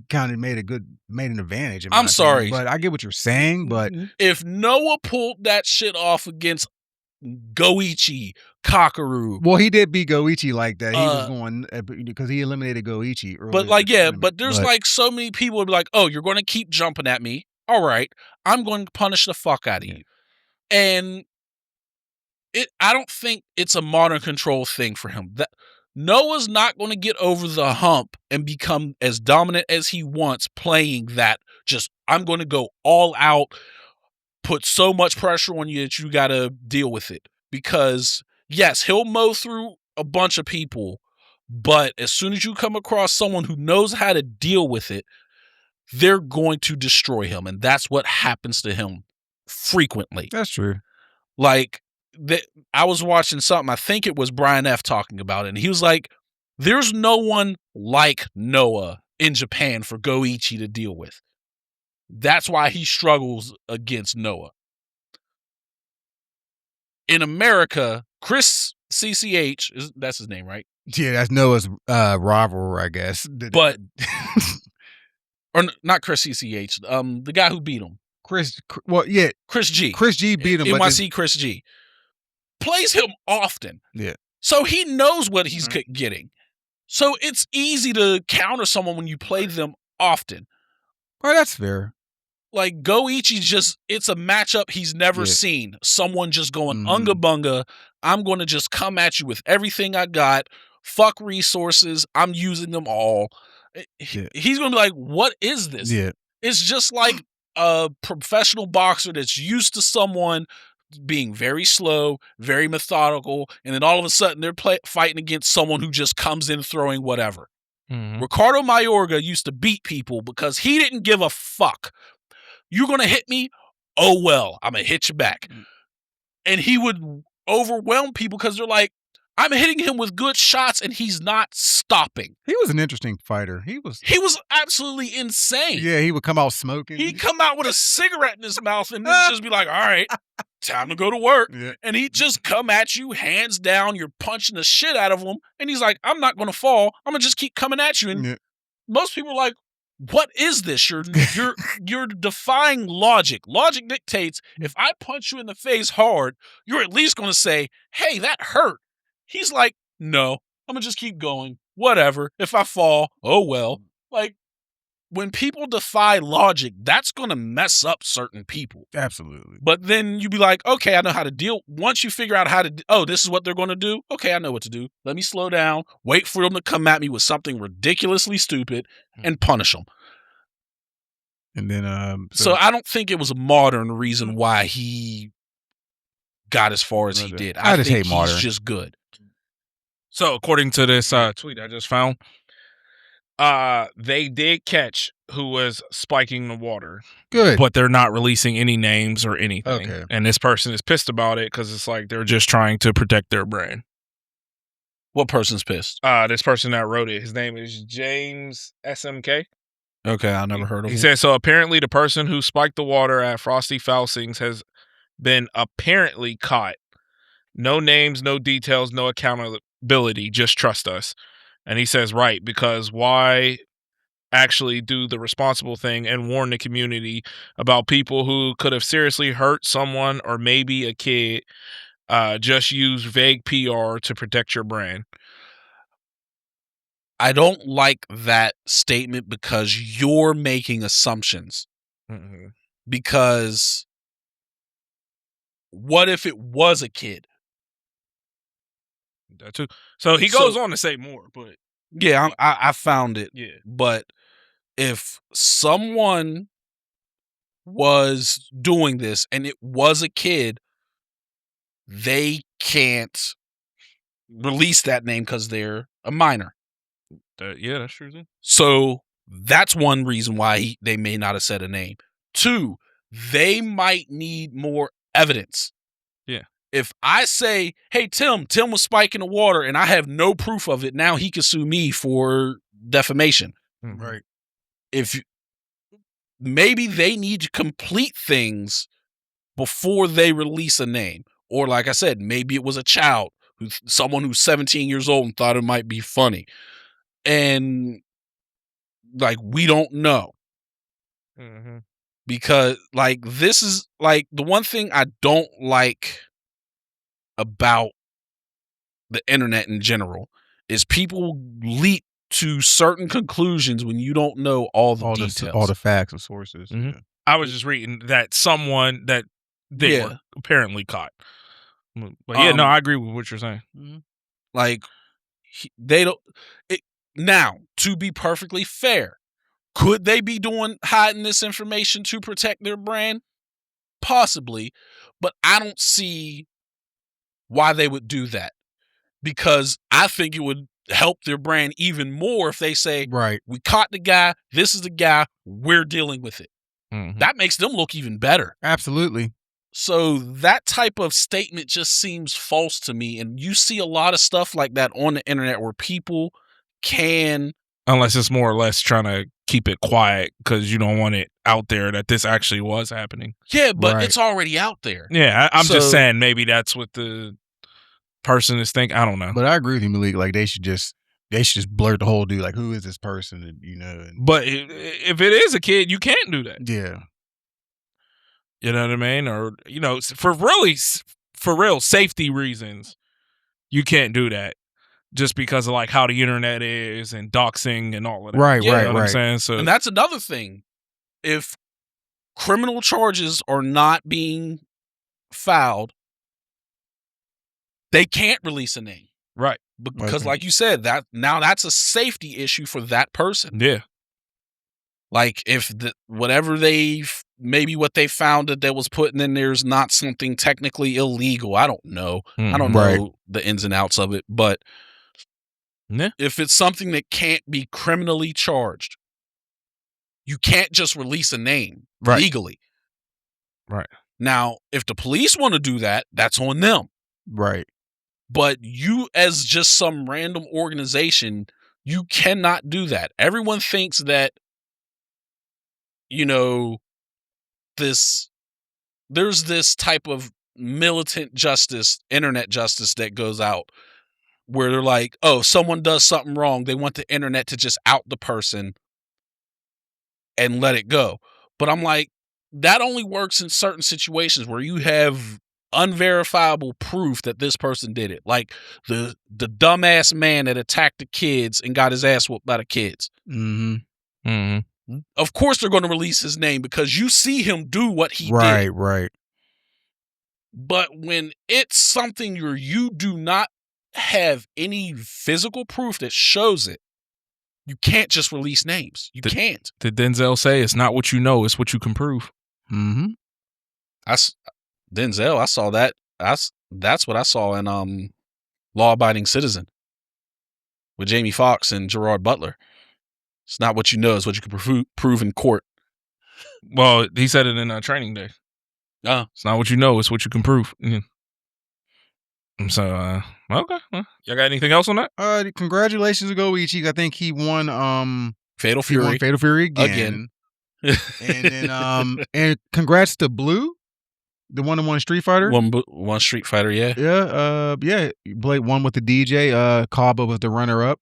kind of made an advantage. I'm sorry, but I get what you're saying. But if Noah pulled that shit off against Goichi, Kakaru. Well, he did beat Goichi like that. He was going because he eliminated Goichi earlier. But there's like so many people would be like, oh, you're going to keep jumping at me. All right, I'm going to punish the fuck out of you. And I don't think it's a modern control thing for him. That Noah's not going to get over the hump and become as dominant as he wants playing that. Just, I'm going to go all out, put so much pressure on you that you got to deal with it. Because, yes, he'll mow through a bunch of people, but as soon as you come across someone who knows how to deal with it, they're going to destroy him. And that's what happens to him frequently. That's true. Like, I was watching something, I think it was Brian F. talking about it, and he was like, there's no one like Noah in Japan for Goichi to deal with. That's why he struggles against Noah. In America, Chris CCH, that's his name, right? Yeah, that's Noah's rival, I guess. But, or not Chris CCH, the guy who beat him. Chris G. Chris G beat him. NYC Chris G. Plays him often. Yeah. So he knows what he's getting. So it's easy to counter someone when you play them often. Well, that's fair. Like, Goichi it's a matchup he's never seen. Someone just going unga bunga. I'm going to just come at you with everything I got. Fuck resources. I'm using them all. He's going to be like, what is this? Yeah. It's just like a professional boxer that's used to someone being very slow, very methodical, and then all of a sudden they're fighting against someone who just comes in throwing whatever. Ricardo Mayorga used to beat people because he didn't give a fuck. You're going to hit me? Oh, well, I'm going to hit you back. And he would overwhelm people because they're like, I'm hitting him with good shots and he's not stopping. He was an interesting fighter. He was absolutely insane. Yeah, he would come out smoking. He'd come out with a cigarette in his mouth and just be like, all right, time to go to work. Yeah. And he'd just come at you, hands down, you're punching the shit out of him. And he's like, I'm not going to fall. I'm going to just keep coming at you. And most people are like, what is this? You're defying logic. Logic dictates if I punch you in the face hard, you're at least going to say, hey, that hurt. He's like, no, I'm going to just keep going. Whatever. If I fall, oh well. Like, when people defy logic, that's going to mess up certain people. Absolutely. But then you be like, okay, I know how to deal. Once you figure out how to, this is what they're going to do. Okay, I know what to do. Let me slow down, wait for them to come at me with something ridiculously stupid and punish them. And then, so I don't think it was a modern reason why he got as far as he did. I just hate modern. He's just good. So according to this tweet I just found, they did catch who was spiking the water. Good. But they're not releasing any names or anything. Okay. And this person is pissed about it because it's like they're just trying to protect their brand. What person's pissed? This person that wrote it, his name is James SMK. Okay, I never heard of him. He said, so apparently the person who spiked the water at Frosty Faustings has been apparently caught. No names, no details, no accountability. Just trust us. And he says, right, because why actually do the responsible thing and warn the community about people who could have seriously hurt someone or maybe a kid? Just use vague PR to protect your brand. I don't like that statement because you're making assumptions. Mm-hmm. Because what if it was a kid? That too. So he goes on to say more, but yeah, I found it. Yeah, but if someone was doing this and it was a kid, they can't release that name because they're a minor. Yeah, that's true too. So that's one reason why they may not have said a name. 2, they might need more evidence. Yeah. If I say, hey, Tim was spiking the water and I have no proof of it, now he can sue me for defamation. Mm-hmm. Right. If maybe they need to complete things before they release a name. Or like I said, maybe it was a child, someone who's 17 years old and thought it might be funny. And like, we don't know. Mm-hmm. Because like, this is like the one thing I don't like about the internet in general is people leap to certain conclusions when you don't know all the details. All the facts and sources. Mm-hmm. Yeah. I was just reading that someone that they were apparently caught. But yeah, no, I agree with what you're saying. Like, they don't. Now, to be perfectly fair, could they be hiding this information to protect their brand? Possibly, but I don't see why they would do that, because I think it would help their brand even more if they say, right, we caught the guy, this is the guy, we're dealing with it. Mm-hmm. That makes them look even better. Absolutely. So that type of statement just seems false to me. And you see a lot of stuff like that on the internet where people can... Unless it's more or less trying to keep it quiet because you don't want it out there that this actually was happening. Yeah, but it's already out there. Yeah, I'm just saying maybe that's what the person is thinking. I don't know. But I agree with you, Malik. Like, they should just blurt the whole dude. Like, who is this person? And, you know. But if it is a kid, you can't do that. Yeah. You know what I mean? Or, you know, for real safety reasons, you can't do that. Just because of like how the internet is and doxing and all of that. Right, you know right. what I'm saying? So, and that's another thing. If criminal charges are not being filed, they can't release a name. Right. Because like you said, that's a safety issue for that person. Yeah. Like if whatever maybe what they found that was put in there is not something technically illegal. I don't know. I don't know the ins and outs of it, but if it's something that can't be criminally charged, you can't just release a name legally. Right. Now, if the police want to do that, that's on them. Right. But you, as just some random organization, you cannot do that. Everyone thinks that, you know, there's this type of militant justice, internet justice that goes out where they're like, oh, someone does something wrong. They want the internet to just out the person and let it go. But I'm like, that only works in certain situations where you have unverifiable proof that this person did it. Like the dumbass man that attacked the kids and got his ass whooped by the kids. Mm-hmm. Mm-hmm. Of course they're going to release his name because you see him do what he did. Right. But when it's something you do not have any physical proof that shows it, you can't just release names. You can't. Did Denzel say it's not what you know, it's what you can prove? Mm-hmm. Denzel, I saw that. That's what I saw in Law Abiding Citizen with Jamie Foxx and Gerard Butler. It's not what you know; it's what you can prove in court. Well, he said it in Training Day. Oh, It's not what you know; it's what you can prove. Yeah. So, okay. Well, y'all got anything else on that? Congratulations to Goichi. I think he won. Fatal He won Fury. Fatal Fury again. And then and congrats to Blue, the one that won Street Fighter. One Street Fighter, yeah. Yeah. Blade won with the DJ. Kaba was the runner up.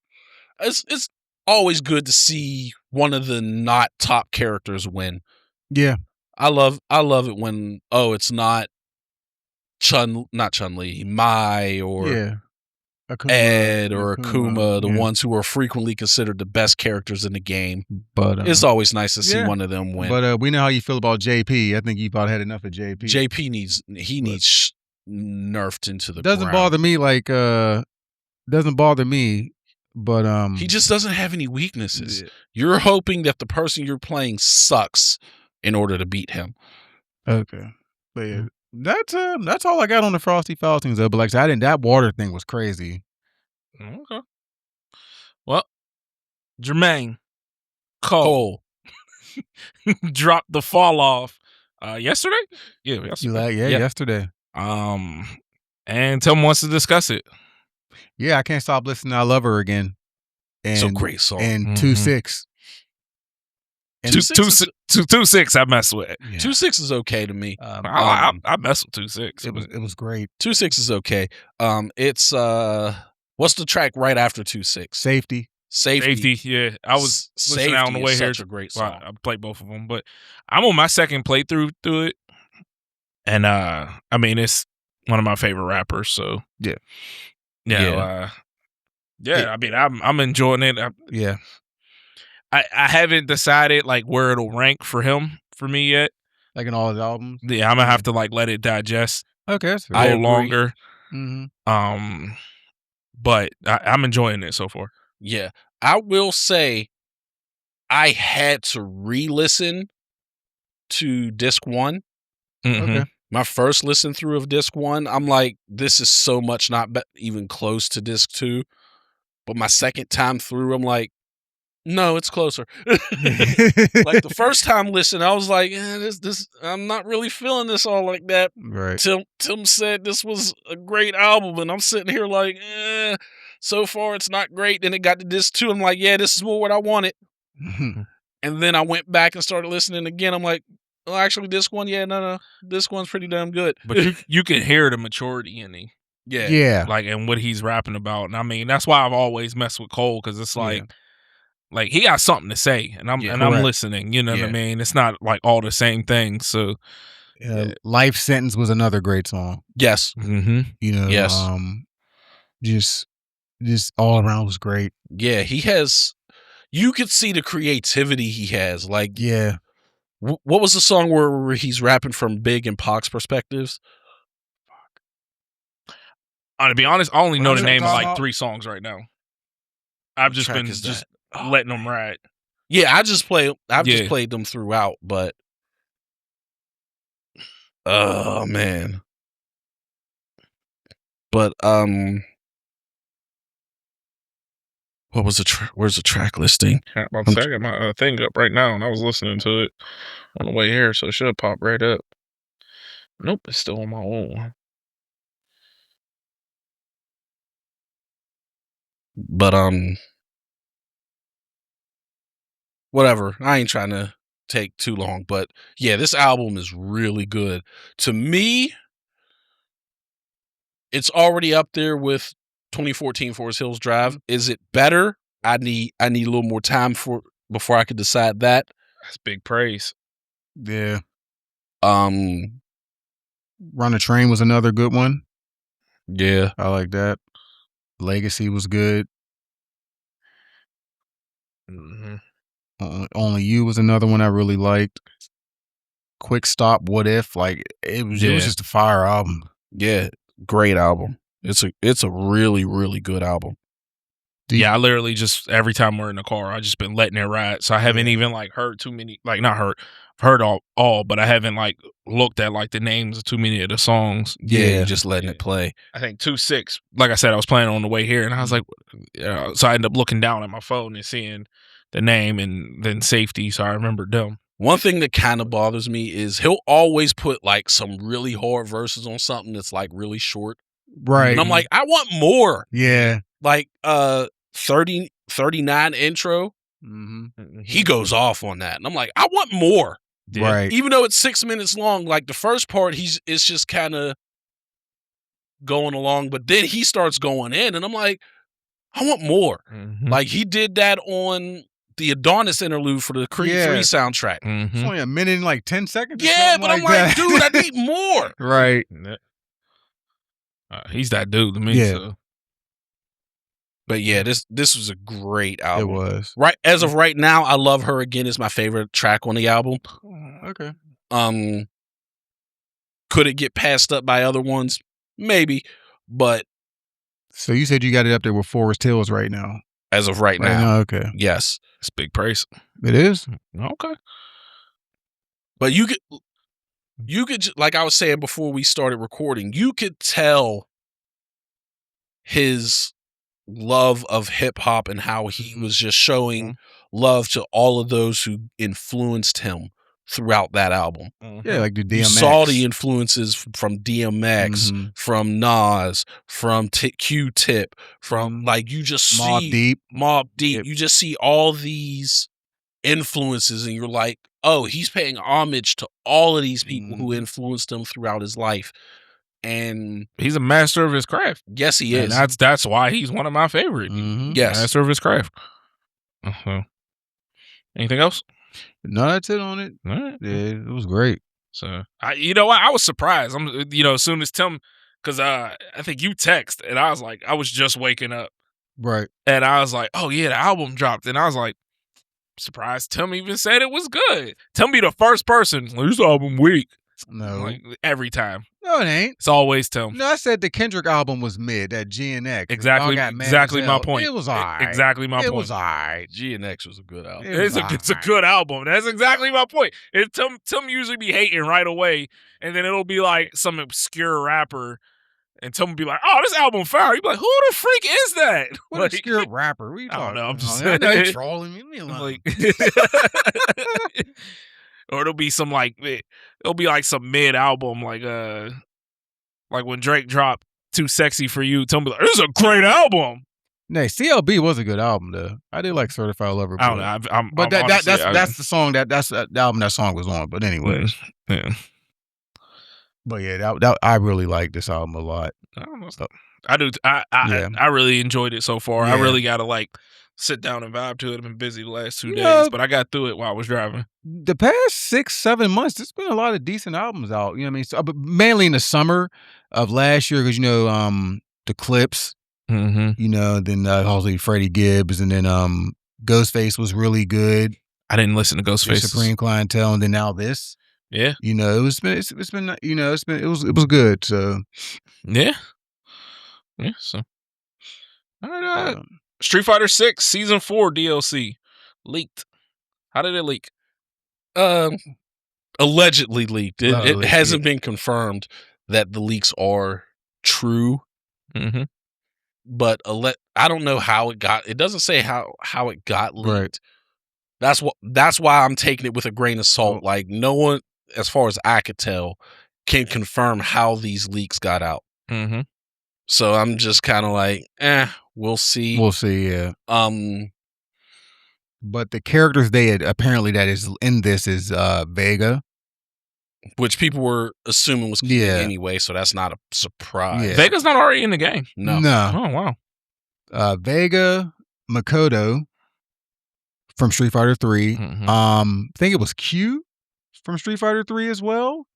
It's always good to see one of the not top characters win. Yeah. I love it when it's not Chun-Li, Mai or Akuma, Ed or Akuma, the yeah. ones who are frequently considered the best characters in the game. But it's always nice to see one of them win. But we know how you feel about JP. I think you about had enough of JP. JP needs nerfed into the doesn't ground. bother me like doesn't bother me, but he just doesn't have any weaknesses. Yeah. You're hoping that the person you're playing sucks in order to beat him. Okay. But yeah. That's all I got on the Frosty Faustings though. But like I said, that water thing was crazy. Okay. Well, Jermaine Cole dropped the Fall Off yesterday. Yeah, yesterday. Yesterday. And Tim wants to discuss it. Yeah, I can't stop listening to I Love Her Again. And, it's a great song. And 2-6. And 2-6 I mess with. Yeah. 2-6 is okay to me. I mess with 2-6. It was great. 2-6 is okay. It's what's the track right after 2-6? Safety. Yeah. I was listening out on the way here. Such a great song. I played both of them, but I'm on my second playthrough through it. And I mean it's one of my favorite rappers, so yeah. I mean I'm enjoying it. I haven't decided like where it'll rank for him for me yet. Like in all his albums? Yeah, I'm gonna have to like let it digest. Okay, that's a little longer. Mm-hmm. But I'm enjoying it so far. Yeah, I will say, I had to re-listen to disc 1. Mm-hmm. Okay. My first listen through of disc 1, I'm like, this is so much not even close to disc 2. But my second time through, I'm like, no, it's closer. Like the first time listen, I was like, this I'm not really feeling this all like that. Right. Tim said this was a great album, and I'm sitting here like, so far it's not great. Then it got to disc 2. I'm like, yeah, this is more what I wanted. And then I went back and started listening again. I'm like, well, actually, disc 1, no, disc 1's pretty damn good. But you can hear the maturity in him. Yeah. Like, and what he's rapping about. And I mean, that's why I've always messed with Cole, because it's like, like he got something to say, and I'm listening. You know what I mean? It's not like all the same things. So, Life Sentence was another great song. Yes. Mm-hmm. You know. Yes. Just all around was great. Yeah, he has. You could see the creativity he has. Like, yeah. What was the song where he's rapping from Big and Pac's perspectives? To be honest, I only know the name of like 3 songs right now. I've just been letting them ride. Yeah, I've just played them throughout, but oh man. But what was where's the track listing? I got my thing up right now, and I was listening to it on the way here, so it should pop right up. Nope, it's still on my old one. But whatever. I ain't trying to take too long, but yeah, this album is really good. To me, it's already up there with 2014 Forest Hills Drive. Is it better? I need a little more time before I could decide that. That's big praise. Yeah. Run a Train was another good one. Yeah. I like that. Legacy was good. Mm-hmm. Only You was another one I really liked. Quick Stop, What If, like it was just a fire album. Yeah, great album. It's a really, really good album. Yeah, I literally just every time we're in the car, I just been letting it ride. So I haven't even like heard too many, like not heard, I've heard all, but I haven't like looked at like the names of too many of the songs. Yeah, just letting it play. I think 2-6. Like I said, I was playing on the way here, and I was like, so I ended up looking down at my phone and seeing name and then safety, so I remembered them. One thing that kind of bothers me is he'll always put like some really hard verses on something that's like really short. Right. And I'm like, I want more. Yeah. Like 39 intro. Mm-hmm. He goes off on that. And I'm like, I want more. Yeah. Right. Even though it's 6 minutes long, like the first part, it's just kind of going along, but then he starts going in and I'm like, I want more. Mm-hmm. Like he did that on the Adonis interlude for the Creed 3 soundtrack. Mm-hmm. It's only a minute and like 10 seconds. Yeah, but I'm like, dude, I need more. Right. He's that dude to me. Yeah. So. But yeah, this was a great album. It was. Right as of right now, I Love Her Again is my favorite track on the album. Okay. Could it get passed up by other ones? Maybe, but So you said you got it up there with Forest Hills right now. as of right now, Okay. yes. It's big praise. It is? Okay. But you could like I was saying before we started recording, you could tell his love of hip hop and how he was just showing love to all of those who influenced him throughout that album. Yeah, like the DMX. You saw the influences from DMX, from Nas, from Q-Tip, from like you just see Mobb Deep. Yep. You just see all these influences and you're like, oh, he's paying homage to all of these people who influenced him throughout his life. And he's a master of his craft. Yes, he is. And that's why he's one of my favorite. Yes. Master of his craft. Anything else? No, that's it on it. All right. Yeah, it was great. So, you know what? I was surprised. As soon as Tim, because I think you text, and I was like, I was just waking up. Right. And I was like, oh, yeah, the album dropped. And I was like, surprised Tim even said it was good. Tim be the first person, this album weak. No. Like, every time. No, it ain't. It's always Tim. No, I said the Kendrick album was mid, that GNX. Exactly my point. It was all right. Exactly my point. It was all right. GNX was a good album. It's a good album. That's exactly my point. Tim usually be hating right away, and then it'll be like some obscure rapper, and Tim will be like, oh, this album fire. You be like, who the freak is that? What like, obscure rapper? What are you talking I don't know. I'm just about? saying. You're trolling me. Leave me alone. Like, or it'll be some some mid album like when Drake dropped Too Sexy for You. Tim be like, this is a great album. Nay, CLB was a good album though. I did like Certified Lover Boy. I don't know. But that's the song that's the album that song was on. But anyways, yeah. But yeah, that I really like this album a lot. I don't know. I do. I really enjoyed it so far. Yeah. I really got to like sit down and vibe to it. I've been busy the last 2 days, but I got through it while I was driving. The past 6-7 months, there's been a lot of decent albums out. You know what I mean? So, but mainly in the summer of last year, because the Clips. Mm-hmm. Then obviously Freddie Gibbs, and then Ghostface was really good. I didn't listen to Ghostface. Supreme Clientele, and then now this. Yeah. It was good. So yeah. So all right. Street Fighter 6 Season 4 DLC leaked. How did it leak? Allegedly leaked. It hasn't been confirmed that the leaks are true. Mm-hmm. But I don't know how it got. It doesn't say how it got leaked. Right. That's why I'm taking it with a grain of salt. Like no one, as far as I could tell, can confirm how these leaks got out. Mm-hmm. So I'm just kind of like, we'll see. We'll see. Yeah. But the characters apparently that is in this is Vega, which people were assuming was King anyway. So that's not a surprise. Yeah. Vega's not already in the game. No. Oh wow. Vega, Makoto from Street Fighter 3. Mm-hmm. I think it was Q from Street Fighter 3 as well.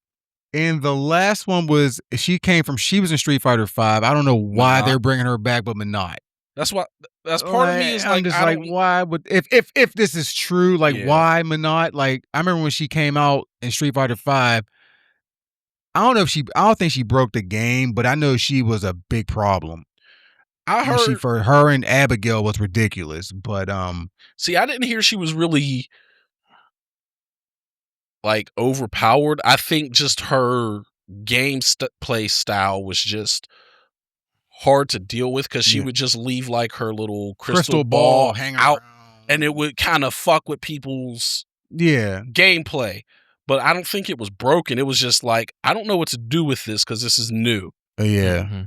And the last one was she was in Street Fighter 5. I don't know why they're bringing her back, but Minot. That's part of me is I'm just like, why would if this is true, like why Minot? Like I remember when she came out in Street Fighter 5. I don't think she broke the game, but I know she was a big problem. I heard for her and Abigail was ridiculous, but see, I didn't hear she was really like overpowered. I think just her game play style was just hard to deal with because she would just leave like her little crystal ball hanging out and it would kind of fuck with people's gameplay. But I don't think it was broken. It was just like, I don't know what to do with this because this is new. Yeah.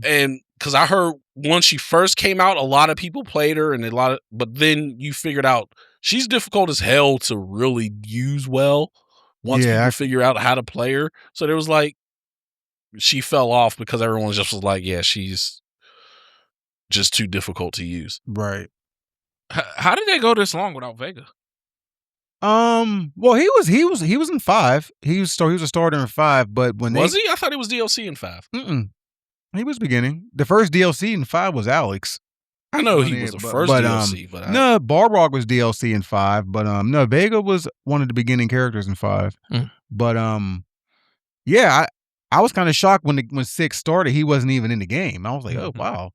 And because I heard when she first came out, a lot of people played her, and but then you figured out she's difficult as hell to really use well once people figure out how to play her. So there was like, she fell off because everyone just was like, yeah, she's just too difficult to use. Right. How did they go this long without Vega? Well, he was in 5. He was a starter in 5, but when was he? I thought he was DLC in 5. He was beginning. The first DLC in 5 was Alex. I know he was the first DLC, but no, Balrog was DLC in 5, but no, Vega was one of the beginning characters in 5. But yeah, I was kind of shocked when 6 started. He wasn't even in the game. I was like, oh wow.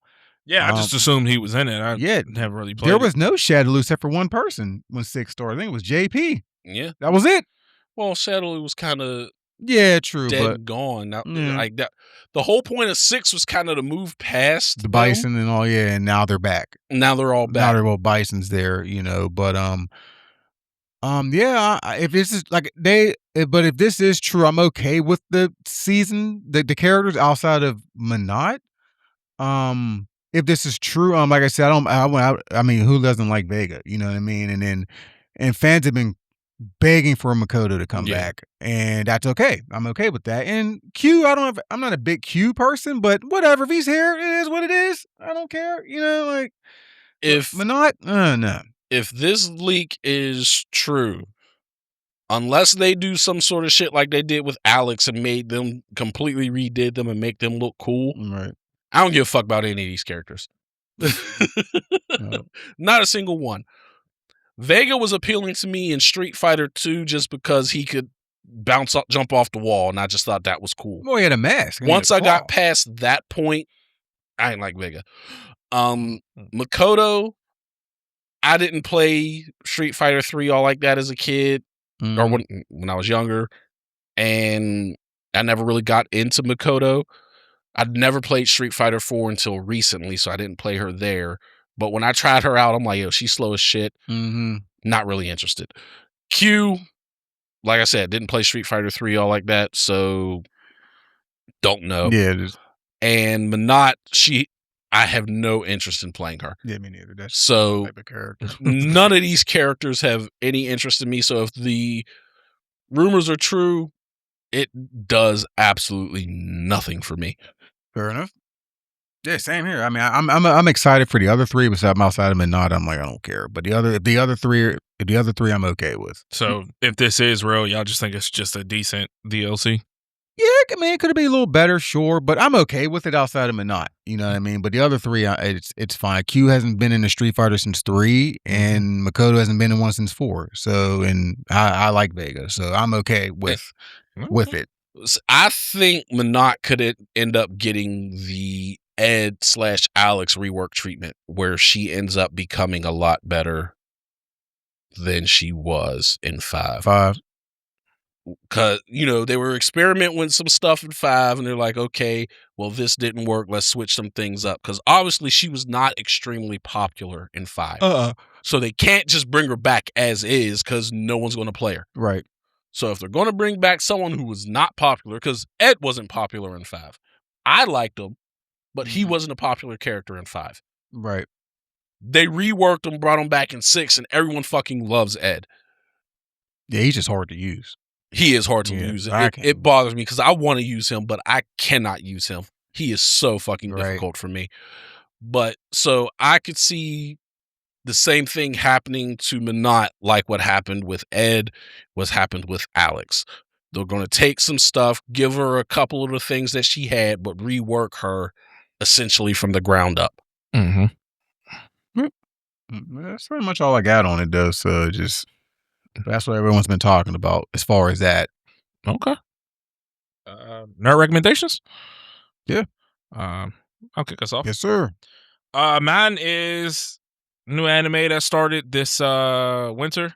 Yeah, I just assumed he was in it. I never really played. There was no Shadaloo except for one person when 6 started. I think it was JP. Yeah, that was it. Well, Shadaloo was kind of true, dead but and gone. Now, like that, the whole point of 6 was kind of to move past the Bison and all. Yeah, and now they're back. Now they're all back. Now they're all Bisons there, but yeah. If this is but if this is true, I'm okay with the season, the characters outside of Minot. If this is true, like I said, I mean, who doesn't like Vega? You know what I mean? And fans have been begging for Makoto to come back, and that's okay. I'm okay with that. And Q, I'm not a big Q person, but whatever. If he's here, it is what it is. I don't care. Like if Minot, no. If this leak is true, unless they do some sort of shit like they did with Alex and made them completely redid them and make them look cool, right? I don't give a fuck about any of these characters. No. Not a single one. Vega was appealing to me in Street Fighter 2 just because he could jump off the wall, and I just thought that was cool. Well, he had a mask. Once I got past that point, I ain't like Vega. Makoto, I didn't play Street Fighter 3 all like that as a kid, or when I was younger, and I never really got into Makoto. I'd never played Street Fighter 4 until recently, so I didn't play her there. But when I tried her out, I'm like, yo, she's slow as shit. Not really interested. Q, like I said, didn't play Street Fighter 3 all like that, so don't know. Yeah, it is. And Minot, I have no interest in playing her. Yeah, me neither. That's so type of character. None of these characters have any interest in me. So if the rumors are true, it does absolutely nothing for me. Fair enough. Yeah, same here. I mean, I'm excited for the other 3, but I'm outside of Minot. I'm like, I don't care. But the other three, I'm okay with. So if this is real, y'all just think it's just a decent DLC? Yeah, I mean, it could be a little better, sure, but I'm okay with it outside of Minot. You know what I mean? But the other 3, it's fine. Q hasn't been in a Street Fighter since 3, and Makoto hasn't been in one since 4. So, and I like Vega, so I'm okay with it. I think Minot could end up getting the Ed/Alex rework treatment, where she ends up becoming a lot better than she was in 5. Because, they were experimenting with some stuff in 5, and they're like, okay, well, this didn't work. Let's switch some things up. Because obviously she was not extremely popular in 5. So they can't just bring her back as is because no one's going to play her. Right. So if they're going to bring back someone who was not popular, because Ed wasn't popular in 5. I liked him, but he wasn't a popular character in 5. Right. They reworked him, brought him back in 6, and everyone fucking loves Ed. Yeah, he's just hard to use. He is hard to use. It bothers me because I want to use him, but I cannot use him. He is so fucking difficult for me. But so I could see the same thing happening to Minot, like what happened with Ed, happened with Alex. They're going to take some stuff, give her a couple of the things that she had, but rework her essentially from the ground up. That's pretty much all I got on it, though. So that's what everyone's been talking about as far as that. Okay. Nerd recommendations? Yeah. I'll kick us off. Yes, sir. Mine is new anime that started this winter.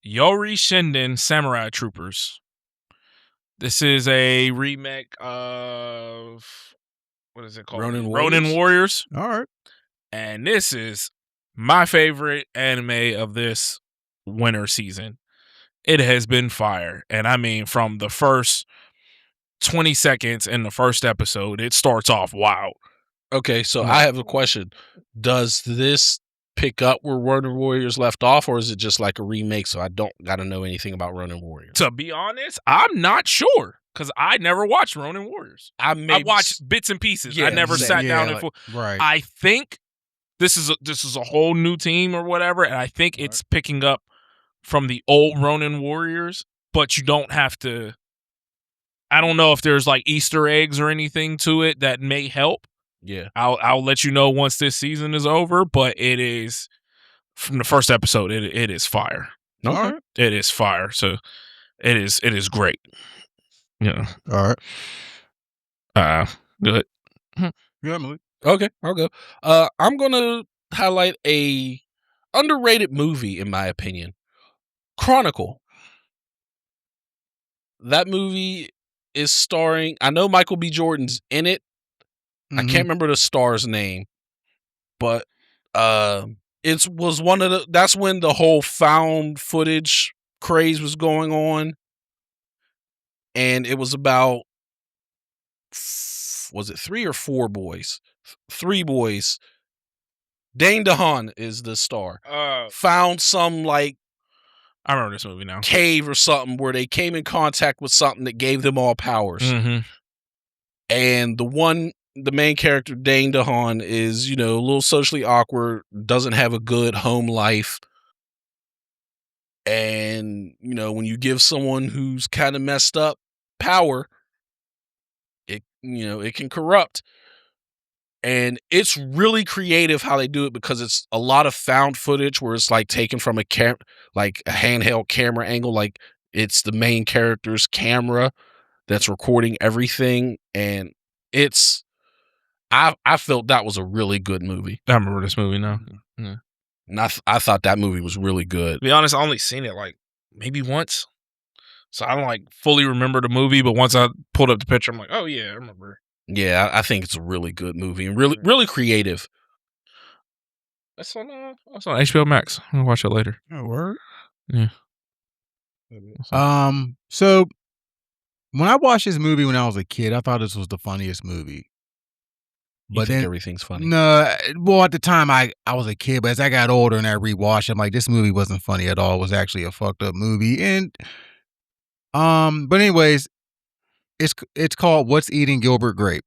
Yori Shinden Samurai Troopers. This is a remake of, what is it called? Ronin Warriors. All right. And this is my favorite anime of this winter season. It has been fire. And I mean, from the first 20 seconds in the first episode, it starts off wild. Okay, so I have a question. Does this pick up where Ronin Warriors left off, or is it just like a remake, so I don't got to know anything about Ronin Warriors? To be honest, I'm not sure, because I never watched Ronin Warriors. I watched bits and pieces. I never sat down and... Right. I think this is a whole new team or whatever, and I think it's picking up from the old Ronin Warriors, but you don't have to... I don't know if there's like Easter eggs or anything to it that may help. Yeah. I'll let you know once this season is over, but it is, from the first episode, it is fire. Okay. It is fire. So it is great. Yeah. All right. Good. Yeah, Malik. Okay, I'll go. I'm gonna highlight a underrated movie, in my opinion. Chronicle. That movie is starring, I know Michael B. Jordan's in it. I can't remember the star's name, but it was one of the, that's when the whole found footage craze was going on. And it was about, was it 3 or 4 boys? 3 boys. Dane DeHaan is the star. Found some like, I remember this movie now. Cave or something where they came in contact with something that gave them all powers. Mm-hmm. And the main character, Dane DeHaan, is, a little socially awkward, doesn't have a good home life. And, when you give someone who's kind of messed up power, it can corrupt. And it's really creative how they do it, because it's a lot of found footage where it's like taken from a handheld camera angle. Like it's the main character's camera that's recording everything. And I felt that was a really good movie. I remember this movie now. Yeah. And I thought that movie was really good. To be honest, I only seen it like maybe once. So I don't like fully remember the movie, but once I pulled up the picture, I'm like, oh yeah, I remember. Yeah, I think it's a really good movie and really, really creative. That's on HBO Max. I'm gonna watch it later. Oh, word? Yeah. So when I watched this movie when I was a kid, I thought this was the funniest movie. But then everything's funny. No, well, at the time I was a kid, but as I got older and I rewatched, I'm like, this movie wasn't funny at all. It was actually a fucked up movie. And but anyways, it's called What's Eating Gilbert Grape.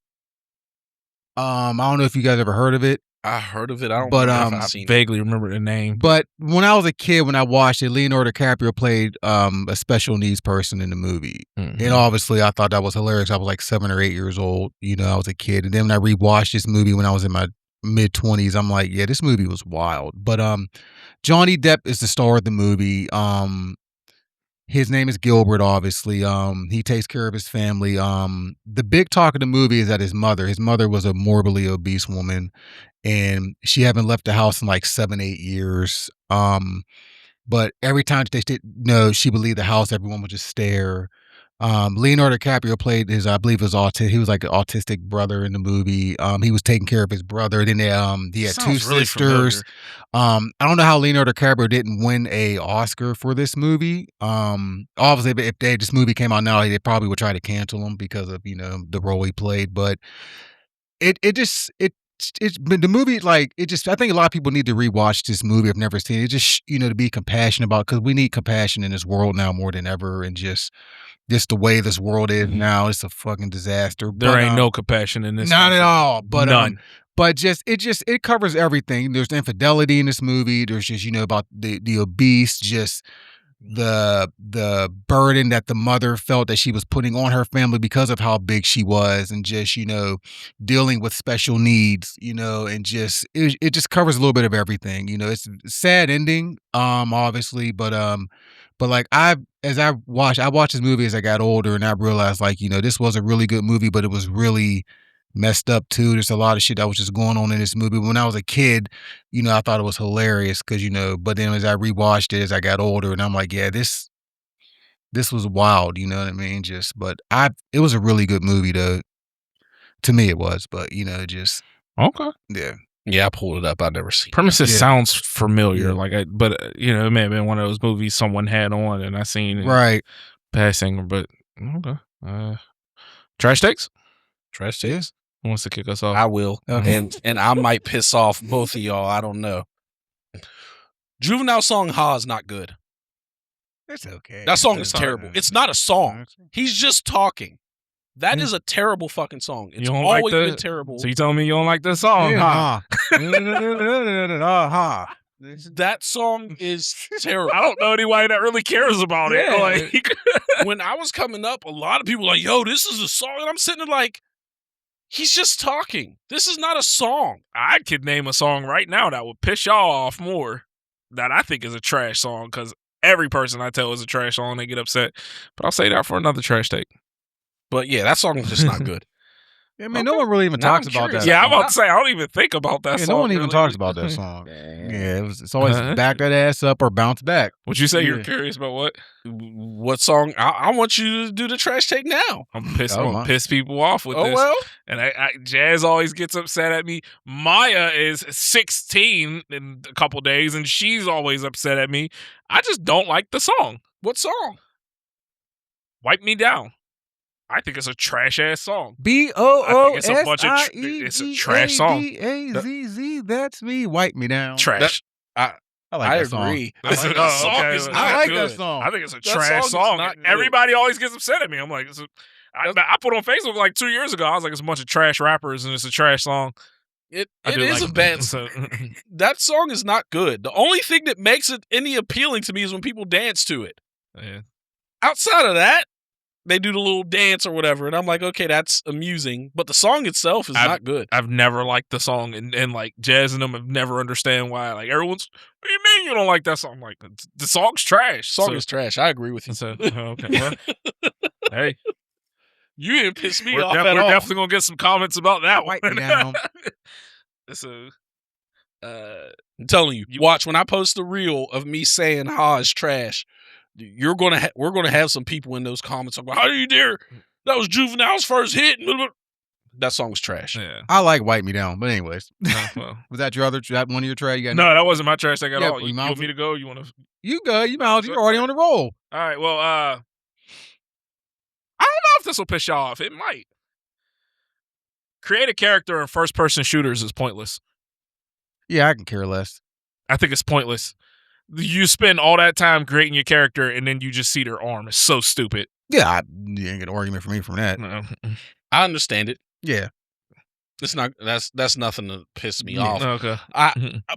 I don't know if you guys ever heard of it. I heard of it. I don't know if I've seen vaguely remember the name. But when I was a kid, when I watched it, Leonardo DiCaprio played a special needs person in the movie. Mm-hmm. And obviously I thought that was hilarious. I was like 7 or 8 years old. I was a kid. And then when I rewatched this movie when I was in my mid-20s, I'm like, yeah, this movie was wild. But Johnny Depp is the star of the movie. His name is Gilbert, obviously. He takes care of his family. The big talk of the movie is that his mother was a morbidly obese woman, and she hadn't left the house in like 7-8 years. But every time she would leave the house, everyone would just stare. Leonardo DiCaprio played his, I believe, he was like an autistic brother in the movie. He was taking care of his brother. Then he had 2 sisters. I don't know how Leonardo DiCaprio didn't win a Oscar for this movie. Obviously, if this movie came out now, they probably would try to cancel him because of the role he played. But the movie, like, I think a lot of people need to rewatch this movie if never seen it. Just to be compassionate about, because we need compassion in this world now more than ever, and just the way this world is now, it's a fucking disaster. There ain't no compassion in this. Not at all. But none. But it covers everything. There's infidelity in this movie. There's just about the obese, just the burden that the mother felt that she was putting on her family because of how big she was, and just dealing with special needs, and just it just covers a little bit of everything. It's a sad ending, obviously, but like I watched this movie as I got older, and I realized, like, this was a really good movie, but it was really messed up too. There's a lot of shit that was just going on in this movie. When I was a kid, I thought it was hilarious because, but then as I rewatched it as I got older, and I'm like, yeah, this was wild, you know what I mean? It was a really good movie to me it was, but just. Okay. Yeah. Yeah, I pulled it up. I've never seen Premises it. sounds familiar, but it may have been one of those movies someone had on and I seen Right. passing. But okay, trash takes. Trash takes. Who wants to kick us off? I will, Okay. and I might piss off both of y'all. I don't know. Juvenile song "Ha" is not good. It's okay. That song is terrible. It's not a song. He's just talking. That is a terrible fucking song. It's always been terrible. So you telling me you don't like this song? Yeah. That song is terrible. I don't know anybody that really cares about it. Like, when I was coming up, a lot of people were like, yo, this is a song. And I'm sitting there like, he's just talking. This is not a song. I could name a song right now that would piss y'all off more that I think is a trash song because every person I tell is a trash song, they get upset. But I'll say that for another trash take. But yeah, that song is just not good. I mean, no one really even talks about that. Yeah, I'm about to say, I don't even think about that song. No one even talks about that song. Yeah, it's always back that ass up or bounce back. Would you say you're curious about what? What song? I want you to do the trash take now. I'm gonna piss people off with this. Well. And Jazz always gets upset at me. Maya is 16 in a couple days, and she's always upset at me. I just don't like the song. What song? Wipe Me Down. I think it's a trash ass song. BOOSIE. It's a trash song. AZZ. That's me. Wipe me down. Trash. I like that agree. song. I like that song. I think it's a trash song. Everybody always gets upset at me. I'm like, I put on Facebook like 2 years ago. I was like, it's a bunch of trash rappers and it's a trash song. It is a bad song. That song is not good. The only thing that makes it any appealing to me is when people dance to it. Yeah. Outside of that, they do the little dance or whatever, and I'm like, okay, that's amusing. But the song itself is not good. I've never liked the song, and like Jazz and them have never understand why. Like everyone's, what do you mean you don't like that song? I'm like, the song's trash. The song is trash. I agree with you. So, okay. Well, hey, you didn't piss me off we're at all. We're definitely gonna get some comments about that one. Wipe me down. So, I'm telling you, watch when I post the reel of me saying "Ha" is trash. We're gonna have some people in those comments talking about, how do you dare? That was Juvenile's first hit. That song was trash. Yeah. I like Wipe Me Down, but anyways. Well. Was that one of your trash? No, that wasn't my trash take at all. You want me to go? You want to? You go. You might. You're already on the roll. All right. Well, I don't know if this will piss y'all off. It might. Create a character in first-person shooters is pointless. Yeah, I can care less. I think it's pointless. You spend all that time creating your character, and then you just see their arm. It's so stupid. Yeah, you ain't get an argument from me from that. No. I understand it. Yeah, it's not. That's nothing to piss me off. Okay.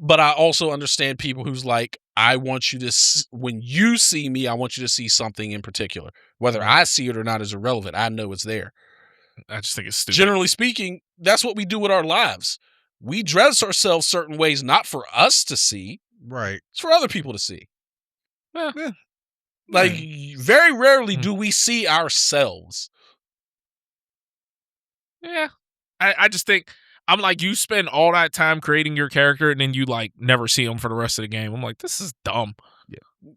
But I also understand people who's like, I want you to. When you see me, I want you to see something in particular. Whether I see it or not is irrelevant. I know it's there. I just think it's stupid. Generally speaking, that's what we do with our lives. We dress ourselves certain ways, not for us to see. right. It's for other people to see. Yeah. Like, very rarely do we see ourselves. Yeah. I just think, I'm like, you spend all that time creating your character and then you like never see them for the rest of the game. I'm like, this is dumb. Yeah.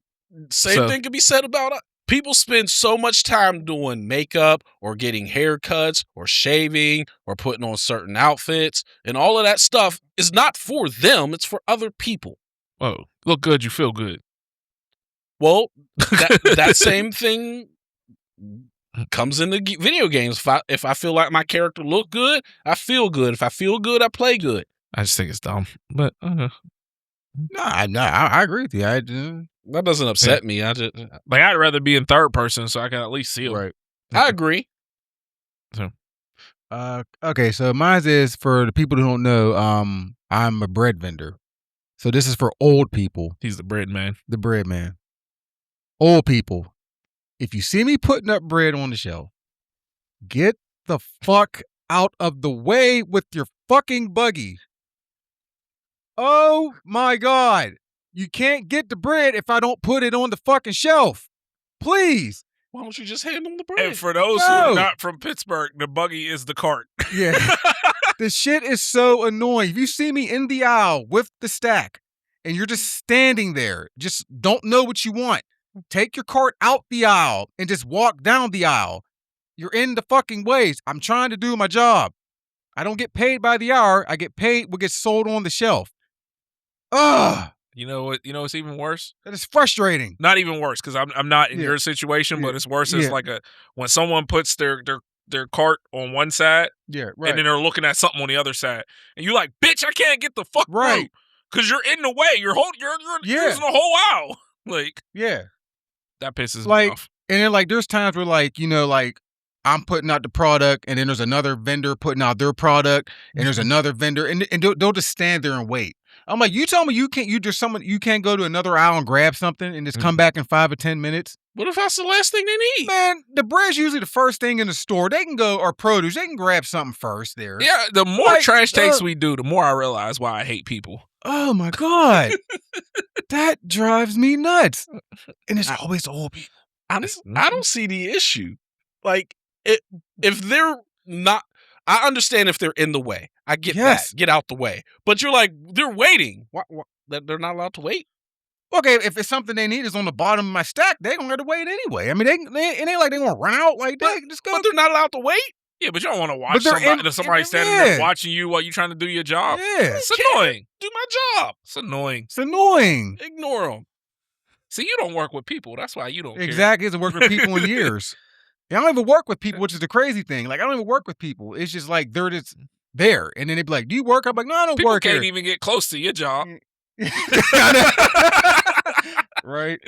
Same thing could be said about people spend so much time doing makeup or getting haircuts or shaving or putting on certain outfits, and all of that stuff is not for them. It's for other people. Oh, look good, you feel good. Well, that same thing comes into video games. If I feel like my character look good, I feel good. If I feel good, I play good. I just think it's dumb. But No, I agree with you. That doesn't upset me. I just like, I'd rather be in third person so I can at least see them. Right. I agree. So, okay. So mine is for the people who don't know. I'm a bread vendor. So this is for old people. He's the bread man. The bread man. Old people. If you see me putting up bread on the shelf, get the fuck out of the way with your fucking buggy. Oh my God. You can't get the bread if I don't put it on the fucking shelf. Please. Why don't you just hand them the bread? And for those who are not from Pittsburgh, the buggy is the cart. Yeah. The shit is so annoying. If you see me in the aisle with the stack and you're just standing there, just don't know what you want, take your cart out the aisle and just walk down the aisle. You're in the fucking ways. I'm trying to do my job. I don't get paid by the hour. I get paid what gets sold on the shelf. Ugh. You know what? You know what's even worse? That is frustrating. Not even worse, because I'm not in Yeah. your situation, Yeah. but it's worse. Yeah. It's like when someone puts their cart on one side, Yeah, right. and then they're looking at something on the other side, and you're like, "Bitch, I can't get the fuck through because you're in the way. You're using the whole aisle." Like, yeah, that pisses like, me off. And then like, there's times where like, you know, like I'm putting out the product, and then there's another vendor putting out their product, and there's another vendor, and they'll just stand there and wait. I'm like, you tell me you can't go to another aisle and grab something and just come back in 5 or 10 minutes? What if that's the last thing they need? Man, the bread's usually the first thing in the store. They can go, or produce, they can grab something first there. Yeah, the more trash takes we do, the more I realize why I hate people. Oh my God. That drives me nuts. And it's always old people. I don't see the issue. Like, if they're not, I understand if they're in the way. I get that. Get out the way. But you're like, they're waiting. What, they're not allowed to wait? Okay, if it's something they need is on the bottom of my stack, they're going to have to wait anyway. I mean, it ain't like they're going to run out like that. Just go. But they're not allowed to wait? Yeah, but you don't want to watch somebody standing there watching you while you're trying to do your job. Yeah. It's annoying. Do my job. It's annoying. It's annoying. Ignore them. See, you don't work with people. That's why you don't care. Exactly. It's worked with people in years. I don't even work with people, which is the crazy thing. Like, I don't even work with people. It's just like they're just there. And then they'd be like, do you work? I'm like, no, I don't work here. People can't even get close to your job. Right?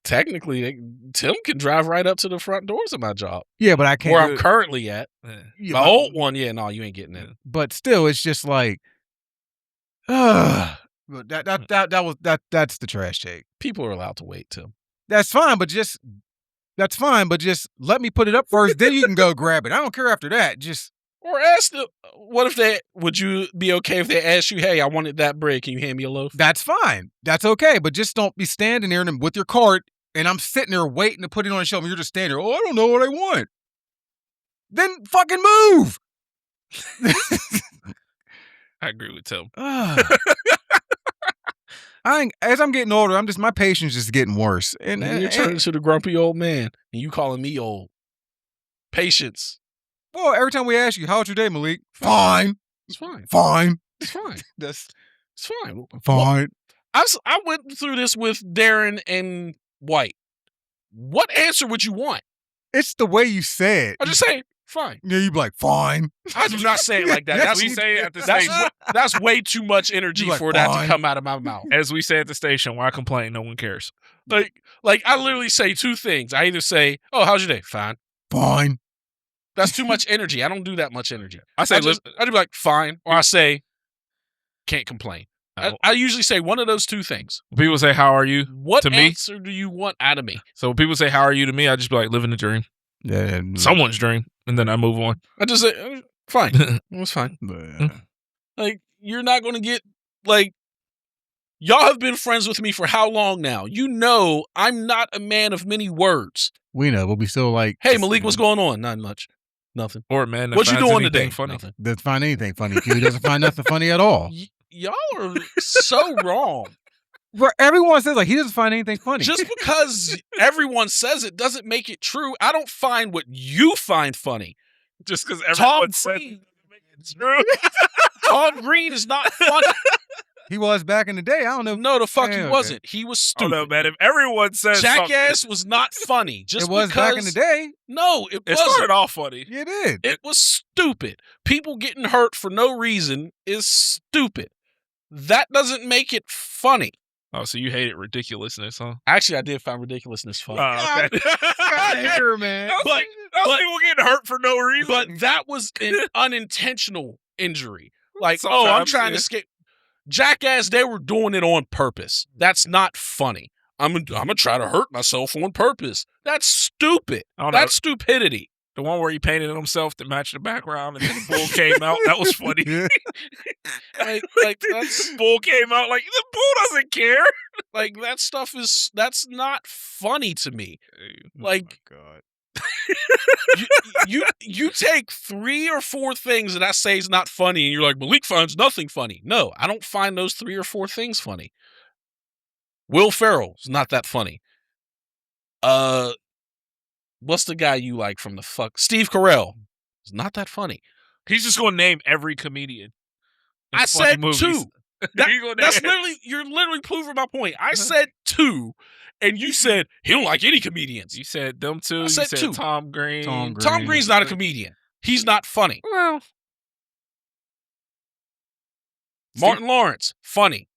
Technically, Tim can drive right up to the front doors of my job. Yeah, but I can't. Where I'm currently at. Yeah, my old one, no, you ain't getting in. But still, it's just like, that's the trash take. People are allowed to wait, Tim. That's fine, but just let me put it up first. Then you can go grab it. I don't care after that. Or ask them, would you be okay if they asked you, hey, I wanted that bread, can you hand me a loaf? That's fine. That's okay. But just don't be standing there with your cart and I'm sitting there waiting to put it on the shelf and you're just standing there, I don't know what I want. Then fucking move. I agree with Tim. As I'm getting older, my patience is getting worse. And you're turning to the grumpy old man and you calling me old. Patience. Well, every time we ask you, how's your day, Malik? Fine. It's fine. Fine. It's fine. It's fine. Fine. Well, I went through this with Darren and White. What answer would you want? It's the way you say it. I just say, fine. Yeah, you'd be like, fine. I do not say it like that. That's what we say at the station. That's way too much energy like, for that to come out of my mouth. As we say at the station, why complain? No one cares. Like I literally say two things. I either say, oh, how's your day? Fine. Fine. That's too much energy. I don't do that much energy. I do be like, fine. Or I say, can't complain. I usually say one of those two things. People say, how are you? What to me? answer do you want out of me? So when people say, how are you to me? I just be like, living the dream. Yeah. Someone's dream. And then I move on. I just say, fine. It was fine. Like, you're not going to get, like, y'all have been friends with me for how long now? You know I'm not a man of many words. We know, but we still like, hey, Malik, what's going on? Not much. Nothing. Or man, what you doing today? Funny. Nothing. Doesn't find anything funny. He doesn't find nothing funny at all. Y'all are so wrong. Everyone says like he doesn't find anything funny. Just because everyone says it doesn't make it true. I don't find what you find funny. Just because everyone says it's true. Tom Green is not funny. He was back in the day. I don't know. No, the fuck he wasn't. He was stupid. Oh no, man. If everyone says Jackass was not funny. Just it was back in the day. No, it wasn't. Started off funny. It did. It was stupid. People getting hurt for no reason is stupid. That doesn't make it funny. Oh, so you hated ridiculousness, huh? Actually, I did find ridiculousness funny. Oh, okay. God, here, man. But people getting hurt for no reason. But that was an unintentional injury. Like, sometimes, I'm trying to escape. Jackass, they were doing it on purpose. That's not funny. I'm gonna try to hurt myself on purpose. That's stupid. That's stupidity. The one where he painted himself to match the background and then the bull came out. That was funny. like that's bull came out like the bull doesn't care. Like that stuff that's not funny to me. Like, oh my God. you take 3 or 4 things that I say is not funny, and you're like, Malik finds nothing funny. No, I don't find those 3 or 4 things funny. Will Ferrell is not that funny. What's the guy you like from the fuck? Steve Carell is not that funny. He's just going to name every comedian. in I funny said movies. 2. You're literally proving my point. I said 2, and you said he don't like any comedians. You said them two. I You said said 2. Tom Green. Tom Green's not a comedian. He's not funny. Well, Martin Lawrence, funny.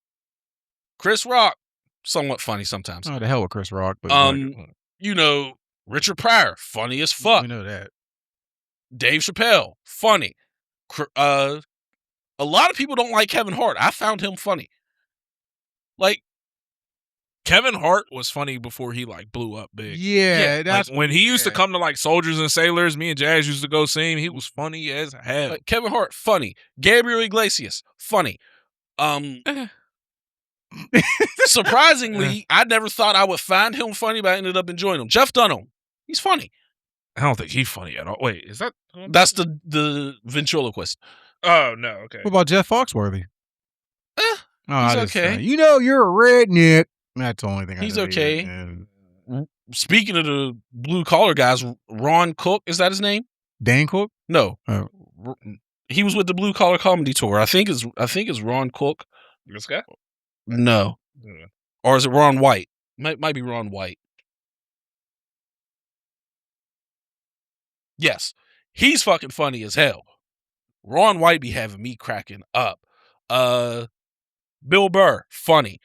Chris Rock, somewhat funny sometimes. Oh, the hell with Chris Rock. But You know, Richard Pryor, funny as fuck. we know that. Dave Chappelle, funny. A lot of people don't like Kevin Hart. I found him funny. Like, Kevin Hart was funny before he like blew up big. Yeah, that's Like, when he used to come to like Soldiers and Sailors, me and Jazz used to go see him. He was funny as hell. like Kevin Hart, funny. Gabriel Iglesias, funny. Surprisingly, I never thought I would find him funny, but I ended up enjoying him. Jeff Dunham, he's funny. I don't think he's funny at all. Wait, is that? That's the ventriloquist. Oh no, okay. What about Jeff Foxworthy? He's okay. You know, you're a redneck. That's the only thing. He's I know. okay. Yeah. Speaking of the blue collar guys, Ron Cook, is that his name? Dan Cook? No, Oh. he was with the blue collar comedy tour. I think it's Ron Cook. This guy? No, or is it Ron White? Might be Ron White. Yes, he's fucking funny as hell. Ron White be having me cracking up. Bill Burr, funny.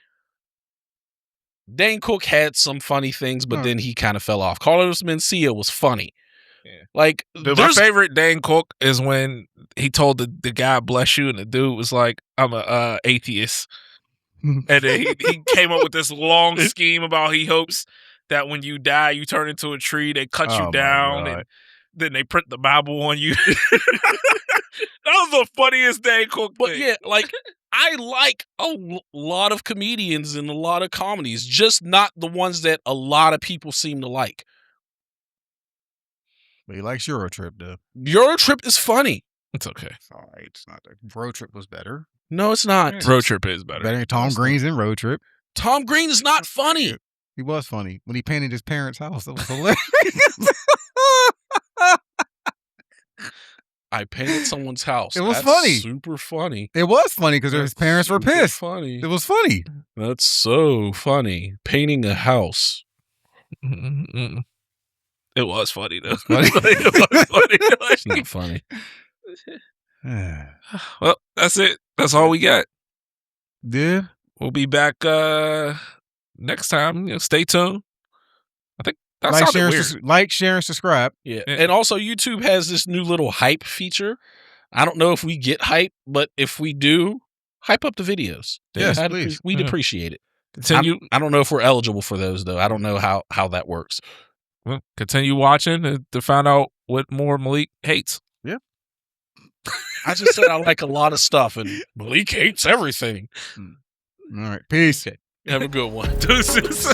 Dane Cook had some funny things, but then he kind of fell off. Carlos Mencia was funny. Yeah. Like, my favorite Dane Cook is when he told the guy bless you, and the dude was like, I'm a atheist. And then he came up with this long scheme about he hopes that when you die, you turn into a tree, they cut you down, and then they print the Bible on you. That was the funniest Dane Cook But thing. yeah, like, I like a lot of comedians and a lot of comedies, just not the ones that a lot of people seem to like. But he likes Eurotrip, though. Eurotrip is funny. It's okay. It's all right. It's not. Road Trip was better. No, it's not. Yeah. Road Trip is better. Better than Tom Green's in Road Trip. Tom Green is not funny. He was funny when he painted his parents' house. That was hilarious. I painted someone's house. It was That's funny. Super funny. It was funny because his parents were Super pissed. Funny. It was funny. That's so funny. Painting a house. Mm-mm. It was funny though. Funny. It's not funny. Well, that's it. That's all we got. Yeah. We'll be back next time. You know, stay tuned. I think that Like, sounded weird. share, and subscribe. Yeah. And also, YouTube has this new little hype feature. I don't know if we get hype, but if we do, hype up the videos. Yes, please. We'd appreciate it. Continue. I don't know if we're eligible for those, though. I don't know how that works. Well, continue watching to find out what more Malik hates. Yeah. I just said I like a lot of stuff, and Malik hates everything. All right. Peace. Okay. Have a good one. Deuces.